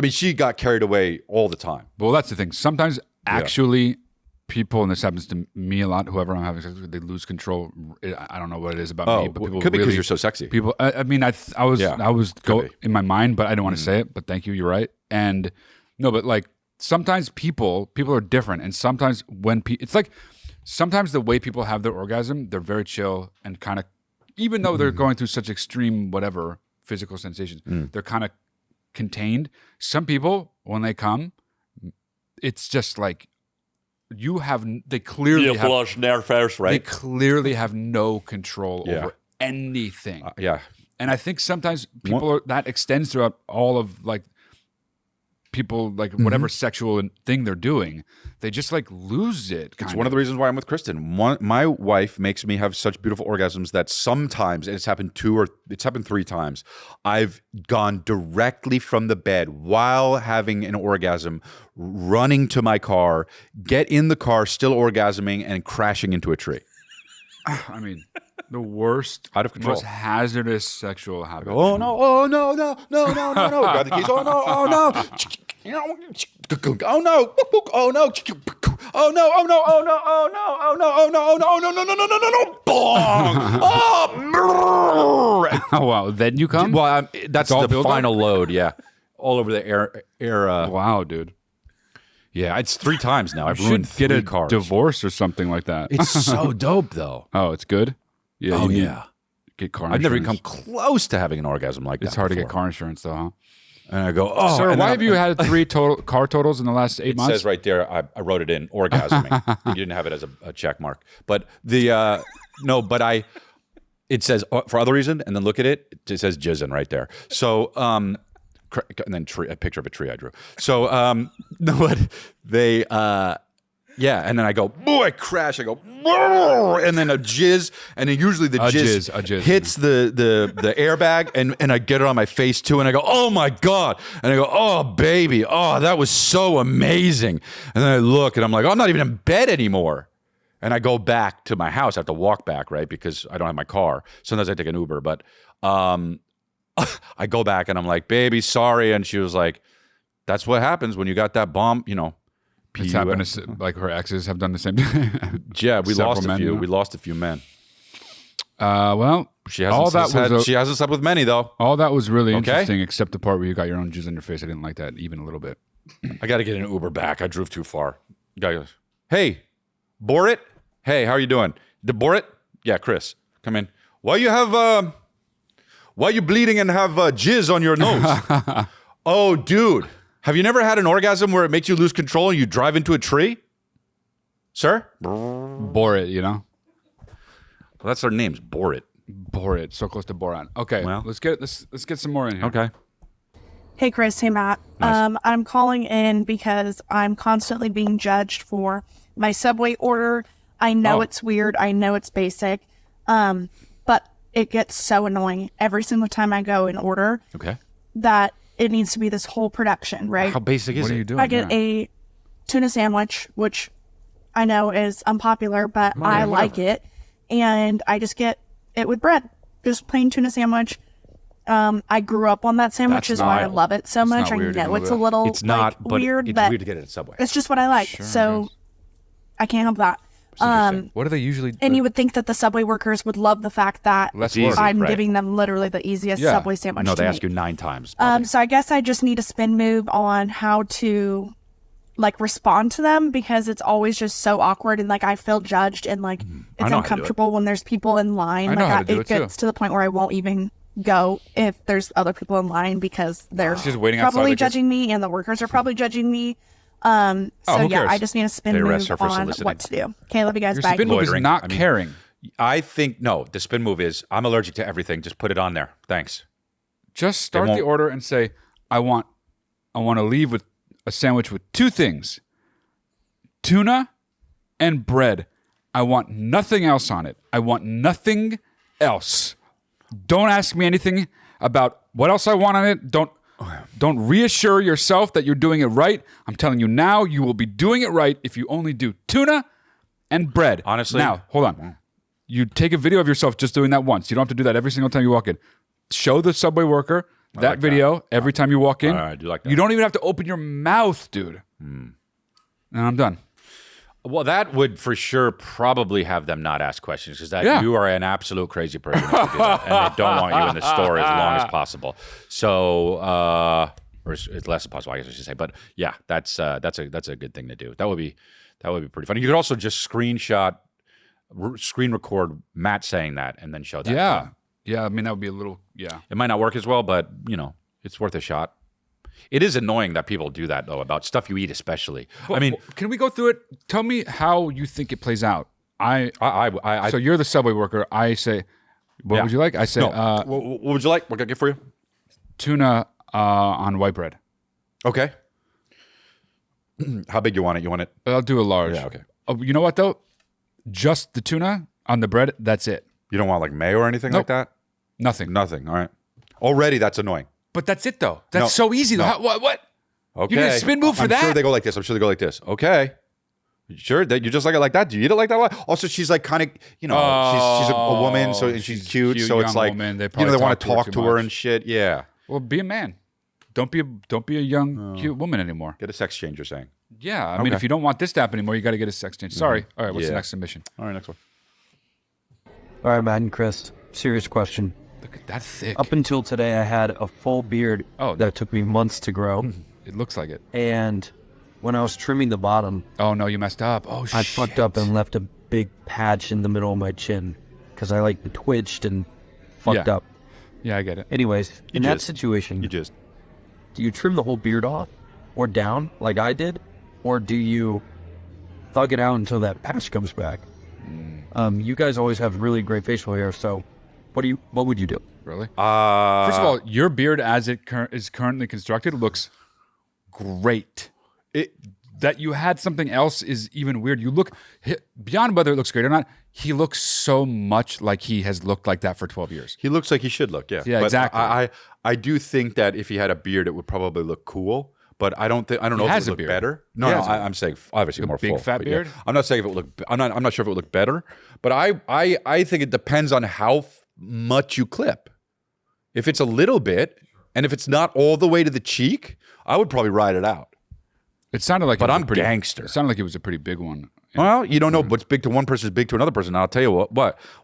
she got carried away all the time. Well, that's the thing. Sometimes actually people, and this happens to me a lot, whoever I'm having sex with, they lose control. I don't know what it is about me, but people could be because you're so sexy. People, I mean, I was in my mind, but I don't want to say it. But thank you, you're right. And no, but like sometimes people are different, and sometimes when it's like sometimes the way people have their orgasm, they're very chill and kind of, even though they're going through such extreme whatever physical sensations, they're kind of contained. Some people, when they come, it's just like. They clearly have flush their first, right? They clearly have no control over anything. And I think sometimes people that extends throughout all of like people, like whatever sexual thing they're doing, they just like lose it. It's one of the reasons why I'm with Kristen. My wife makes me have such beautiful orgasms that sometimes, and it's happened 3 times, I've gone directly from the bed while having an orgasm, running to my car, get in the car, still orgasming, and crashing into a tree. I mean, the worst, out of control, most hazardous sexual habit. Oh no! Oh no! No! Grab the keys. Oh no! Oh no! Oh no! Oh no! Oh no! Oh no! Oh no! Oh no! Oh no! Oh no! Oh no! Oh no! Oh no! No! No! No! No! No! No! Bong! Oh wow! Then you come? Well, that's the final load. Yeah, all over the air. Wow, dude. Yeah, it's 3 times now. I've ruined 3 cars. Divorce or something like that. It's so dope, though. Oh, it's good. Yeah. Oh yeah. Get car insurance. I've never even come close to having an orgasm like that. It's hard to get car insurance, though, huh? And I go, oh. Sir, why have you had 3 car totals in the last 8 months? It says right there, I wrote it in, orgasming. You didn't have it as a check mark. But the, it says for other reason, and then look at it, it says jizzing right there. So, and then a picture of a tree I drew. So, no, but they, Yeah, and then I go, oh, I crash. I go, oh, and then a jizz, and then usually the jizz hits the airbag, and I get it on my face too, and I go, oh my God, and I go, oh baby, oh that was so amazing, and then I look, and I'm like, oh, I'm not even in bed anymore, and I go back to my house. I have to walk back, right, because I don't have my car. Sometimes I take an Uber, but I go back, and I'm like, baby, sorry, and she was like, that's what happens when you got that bomb, you know. It's happened to, like her exes have done the same. Yeah, we lost a few. We lost a few men. Well, she hasn't slept with many though. All that was really interesting, except the part where you got your own jizz on your face. I didn't like that even a little bit. I got to get an Uber back. I drove too far. Guy goes, "Hey, Borit. Hey, how are you doing? The Borit? Yeah, Chris, come in. Why you bleeding and have jizz on your nose? Oh, dude." Have you never had an orgasm where it makes you lose control and you drive into a tree? Sir? Borit, you know? Well, that's our names, Borit. Borit, so close to Boran. Okay, well, let's get some more in here. Okay. Hey, Chris. Hey, Matt. Nice. I'm calling in because I'm constantly being judged for my Subway order. I know it's weird. I know it's basic. But it gets so annoying every single time I go and order. Okay. That it needs to be this whole production, right? How basic is it? What are you doing? I get a tuna sandwich, which I know is unpopular, but I like it. And I just get it with bread. Just plain tuna sandwich. I grew up on that sandwich, is why I love it so much. I know it's a little it's not, but weird, it's but weird to get it at Subway. it's just what I like. So I can't help that. What do they usually do? And you would think that the Subway workers would love the fact that Less work, I'm right. giving them literally the easiest Subway sandwich No, to they make. ask you 9 times. So I guess I just need a spin move on how to like respond to them, because it's always just so awkward, and like I feel judged, and like it's uncomfortable when there's people in line. I know how to do it gets to the point where I won't even go if there's other people in line, because they're just waiting outside probably like this? judging me, and the workers are probably judging me. So who yeah, cares? I just need a spin They move arrest her for on soliciting. what to do. Okay, love you guys. Your Bye. spin move is Loitering. not I mean- caring. I think, no, the spin move is, I'm allergic to everything. Just put it on there. Thanks. Just start the order and say, I want to leave with a sandwich with 2 things. Tuna and bread. I want nothing else on it. I want nothing else. Don't ask me anything about what else I want on it. Don't reassure yourself that you're doing it right. I'm telling you now, you will be doing it right if you only do tuna and bread. Honestly. Now, hold on. You take a video of yourself just doing that once. You don't have to do that every single time you walk in. Show the Subway worker that like video every time you walk in. I do like that. You don't even have to open your mouth, dude. And I'm done. Well, that would for sure probably have them not ask questions, because you are an absolute crazy person if you do that, and they don't want you in the store as long as possible. So, or as less as possible, I guess I should say. But yeah, that's a good thing to do. That would be pretty funny. You could also just screen record Matt saying that and then show that. Yeah. I mean, that would be a little. Yeah. It might not work as well, but it's worth a shot. It is annoying that people do that, though, about stuff you eat, especially. Well, I mean, can we go through it? Tell me how you think it plays out. So you're the Subway worker. I say, what would you like? I say, what would you like? What can I get for you? Tuna on white bread. Okay. How big you want it? You want it? I'll do a large. Yeah, okay. Oh, you know what though? Just the tuna on the bread. That's it. You don't want like mayo or anything like that? Nothing. Nothing. All right. Already, that's annoying. But that's it though. That's so easy. No. How, what? Okay. You need a spin move for I'm that? sure they go like this. Okay. You sure that you just like it like that? Do you eat it like that a lot? Also, she's like kind of, she's a woman, so and she's cute, so it's young like, woman. They they want to talk too to her much. and shit. Yeah. Well, be a man. Don't be a young cute woman anymore. Get a sex change, you're saying. Yeah, I mean, if you don't want this to happen anymore, you got to get a sex change. Sorry. All right, what's the next submission? All right, next one. All right, Matt and Chris, serious question. Look at that thick. Up until today, I had a full beard that took me months to grow. It looks like it. And when I was trimming the bottom... Oh, no, you messed up. Oh, shit. I fucked up and left a big patch in the middle of my chin because I twitched and fucked up. Yeah, I get it. Anyways, in that situation... Do you trim the whole beard off or down like I did? Or do you thug it out until that patch comes back? You guys always have really great facial hair, so what would you do? Really? First of all, your beard as it is currently constructed looks great. that you had something else is even weird. You look, beyond whether it looks great or not, he looks so much like he has looked like that for 12 years. He looks like he should look, yeah. Yeah, but exactly. I do think that if he had a beard, it would probably look cool. But I don't know if it would look better. No, I'm saying obviously more big full. Fat beard. Yeah. I'm not saying if it would look. I'm not sure if it would look better. But I think it depends on how much you clip. If it's a little bit, and if it's not all the way to the cheek, I would probably ride it out. It sounded like, but I'm gangster. It sounded like it was a pretty big one. Well, you don't know what's big to one person is big to another person. And I'll tell you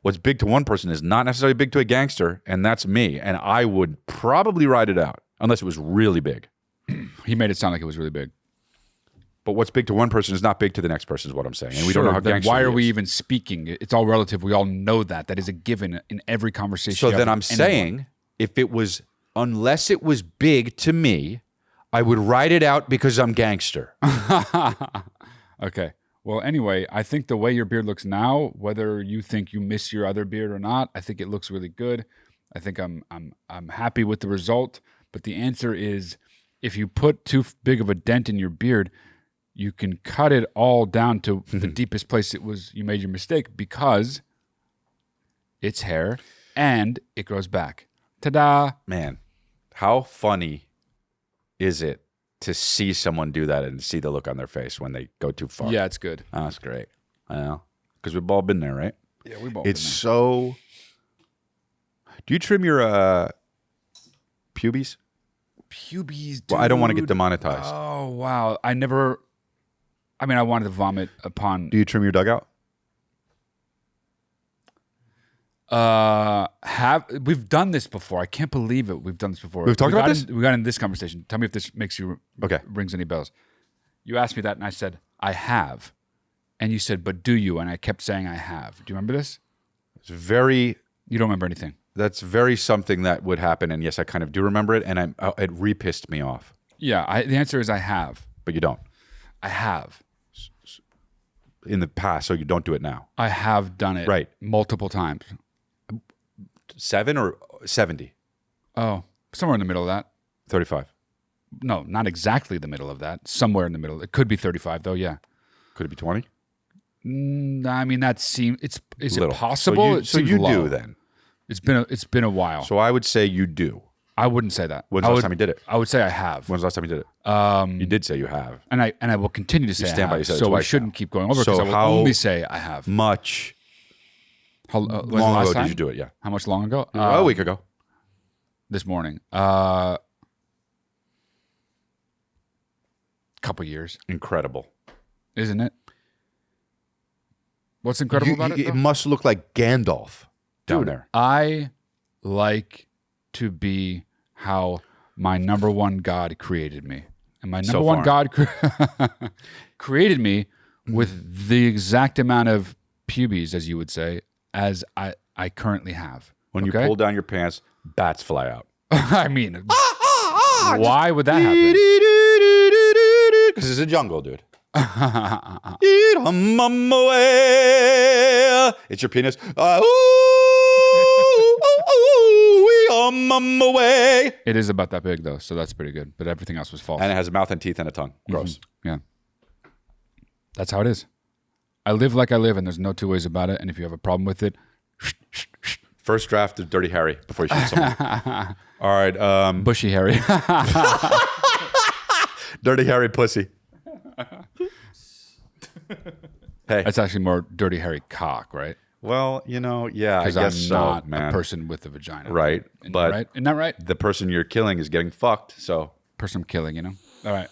what's big to one person is not necessarily big to a gangster, and that's me. And I would probably ride it out unless it was really big. He made it sound like it was really big. But what's big to one person is not big to the next person is what I'm saying. And we don't know how gangster why he are we is. even speaking? It's all relative. We all know that. That is a given in every conversation. So then I'm saying if it was, unless it was big to me, I would ride it out because I'm gangster. Okay. Well, anyway, I think the way your beard looks now, whether you think you miss your other beard or not, I think it looks really good. I think I'm happy with the result. But the answer is, if you put too big of a dent in your beard, you can cut it all down to the deepest place it was. You made your mistake because it's hair and it grows back. Ta-da! Man, how funny is it to see someone do that and see the look on their face when they go too far? Yeah, it's good. Oh, that's great. I know. Because we've all been there, right? Yeah, we've all It's been there. so... Do you trim your pubes? Pubes, dude. Well, I don't want to get demonetized. Oh, wow. I wanted to vomit upon... Do you trim your dugout? We've done this before. I can't believe it. We've done this before. We've talked about this? We got in this conversation. Tell me if this makes you... Okay. Rings any bells. You asked me that and I said, I have. And you said, but do you? And I kept saying I have. Do you remember this? It's very... You don't remember anything. That's very something that would happen, and yes, I kind of do remember it, and it re-pissed me off. Yeah, the answer is I have. But you don't. I have. In the past, so you don't do it now. I have done it. Right. Multiple times. 7 or 70? Oh, somewhere in the middle of that. 35. No, not exactly the middle of that. Somewhere in the middle. It could be 35 though, yeah. Could it be 20? I mean, that seems... Is it Little. possible? So you do then. It's been a while. So I would say you do. I wouldn't say that. When's the last time you did it? I would say I have. When's the last time you did it? You did say you have. And I will continue to say stand I by have. you said it So we twice shouldn't now. keep going over because So I will how only say I have. Much How when's the long last ago time? did you do it? Yeah. How much long ago? A week ago. This morning. Couple years. Incredible. Isn't it? What's incredible about it? It though? must look like Gandalf down Dude, there. I like to be how my number one God created me. And my number So one far. God created me with the exact amount of pubes, as you would say, as I currently have. When you Okay? pull down your pants, bats fly out. I mean, why would that happen? Because it's a jungle, dude. It's your penis. It is about that big, though, so that's pretty good. But everything else was false. And it has a mouth and teeth and a tongue. Gross. Yeah. That's how it is. I live like I live, and there's no two ways about it. And if you have a problem with it, First draft of Dirty Harry before you shoot someone. All right. Bushy Harry. Dirty Harry pussy. Hey. That's actually more Dirty Harry cock, right? Well, yeah, I Because guess I'm so, not man. a person with a vagina. Right. But right? Isn't that right? the person you're killing is getting fucked, so. Person I'm killing, All right.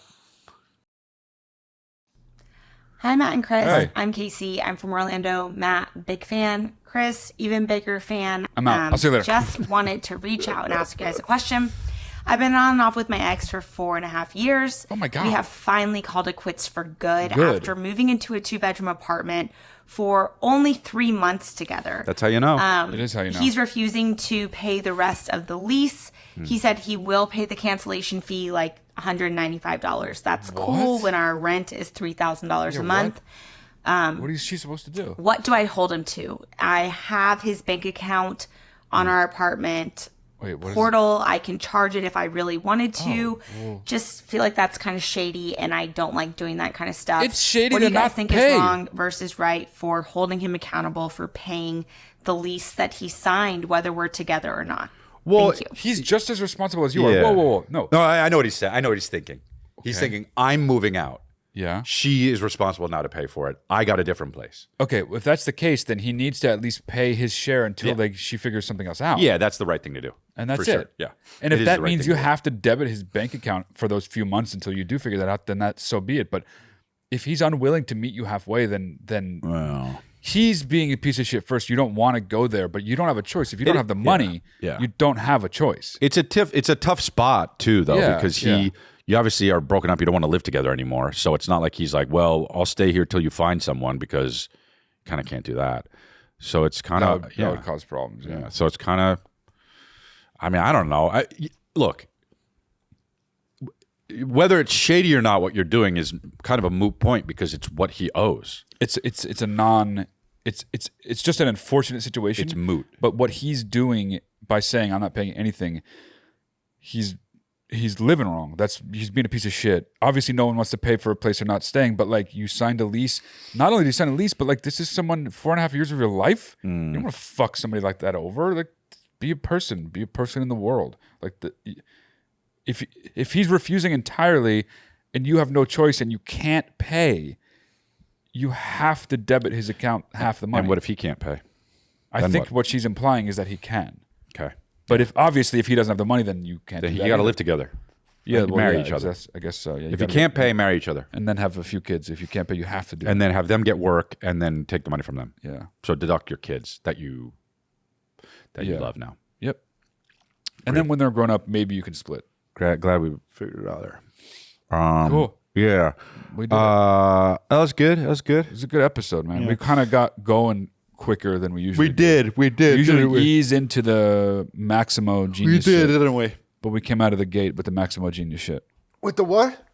Hi, Matt and Chris. Hey. I'm Casey. I'm from Orlando. Matt, big fan. Chris, even bigger fan. I'm out. I'll see you later. Just wanted to reach out and ask you guys a question. I've been on and off with my ex for 4.5 years. Oh my God. We have finally called it quits for good after moving into a 2-bedroom apartment for only 3 months together. That's how you know. It is how you know. He's refusing to pay the rest of the lease. He said he will pay the cancellation fee, like $195. That's cool when our rent is $3,000 a month. What is she supposed to do? What do I hold him to? I have his bank account on our apartment portal. I can charge it if I really wanted to. Just feel like that's kind of shady, and I don't like doing that kind of stuff. It's shady What do to you guys not think pay. is wrong versus right for holding him accountable for paying the lease that he signed, whether we're together or not? Well, Thank you. He's just as responsible as you are. Whoa. No. I know what he's saying. I know what he's thinking. He's thinking, I'm moving out. Yeah. She is responsible now to pay for it. I got a different place. Okay, if that's the case, then he needs to at least pay his share until she figures something else out. Yeah, that's the right thing to do. And that's for it. Sure. Yeah. And It if is that the right means thing you to do. have to debit his bank account for those few months until you do figure that out, then that so be it. But if he's unwilling to meet you halfway, then he's being a piece of shit first. You don't want to go there, but you don't have a choice. If you don't have the money, you don't have a choice. It's a tough spot too, though, because you obviously are broken up. You don't want to live together anymore. So it's not like he's like, well, I'll stay here till you find someone, because you kind of can't do that. So it's kind of that would cause problems. Yeah. So it's kind of, I mean, I don't know. Look, whether it's shady or not, what you're doing is kind of a moot point because it's what he owes. It's just an unfortunate situation. It's moot. But what he's doing by saying I'm not paying anything, he's living wrong. He's being a piece of shit. Obviously, no one wants to pay for a place they're not staying. But like, you signed a lease. Not only did you sign a lease, but like, this is someone 4.5 years of your life. You don't want to fuck somebody like that over. Like, be a person. Be a person in the world. Like if he's refusing entirely, and you have no choice, and you can't pay, you have to debit his account half the money. And what if he can't pay? I think what she's implying is that he can. Okay. But if he doesn't have the money, then you can't. Then do you that got to either. live together. Yeah, marry each other. I guess so. Yeah, if you can't pay, marry each other, and then have a few kids. If you can't pay, you have to do. And then have them get work, and then take the money from them. Yeah. So deduct your kids that you love now. Yep. And then when they're grown up, maybe you can split. Glad we figured it out there. Cool. Yeah. We did that was good. That was good. It was a good episode, man. Yeah. We kind of got going quicker than we usually do. We did. We usually ease into the Maximo genius shit. didn't we? But we came out of the gate with the Maximo genius shit. With the what?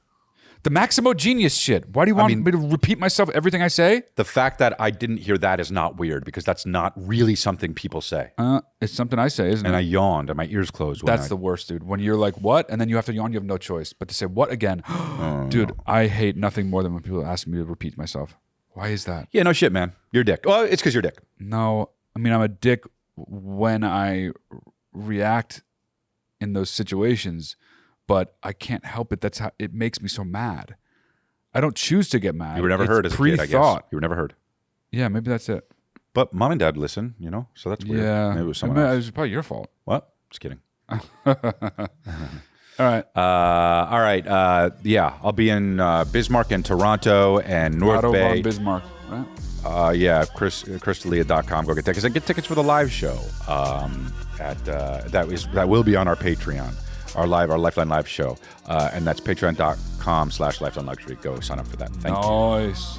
The Maximo genius shit. Why do you want me to repeat myself everything I say? The fact that I didn't hear that is not weird, because that's not really something people say. It's something I say, isn't it? And I yawned and my ears closed. That's the worst, dude. When you're like, what? And then you have to yawn, you have no choice. But to say, what again? Dude, I hate nothing more than when people ask me to repeat myself. Why is that? Yeah, no shit, man. You're a dick. Well, it's because you're a dick. No, I mean, I'm a dick when I react in those situations, but I can't help it. That's how it makes me so mad. I don't choose to get mad. You were never heard as a kid, I guess. You were never heard. Yeah, maybe that's it. But mom and dad listen, so that's weird. Yeah. Maybe it was someone else. It was probably your fault. What? Just kidding. All right. All right. Yeah, I'll be in Bismarck and Toronto and North Otto Bay. von Bismarck, right? Chris.lia.com. Go get tickets. I get tickets for the live show. That will be on our Patreon, our Lifeline live show, and that's patreon.com/lifelineluxury. Go sign up for that. Thank you. Nice.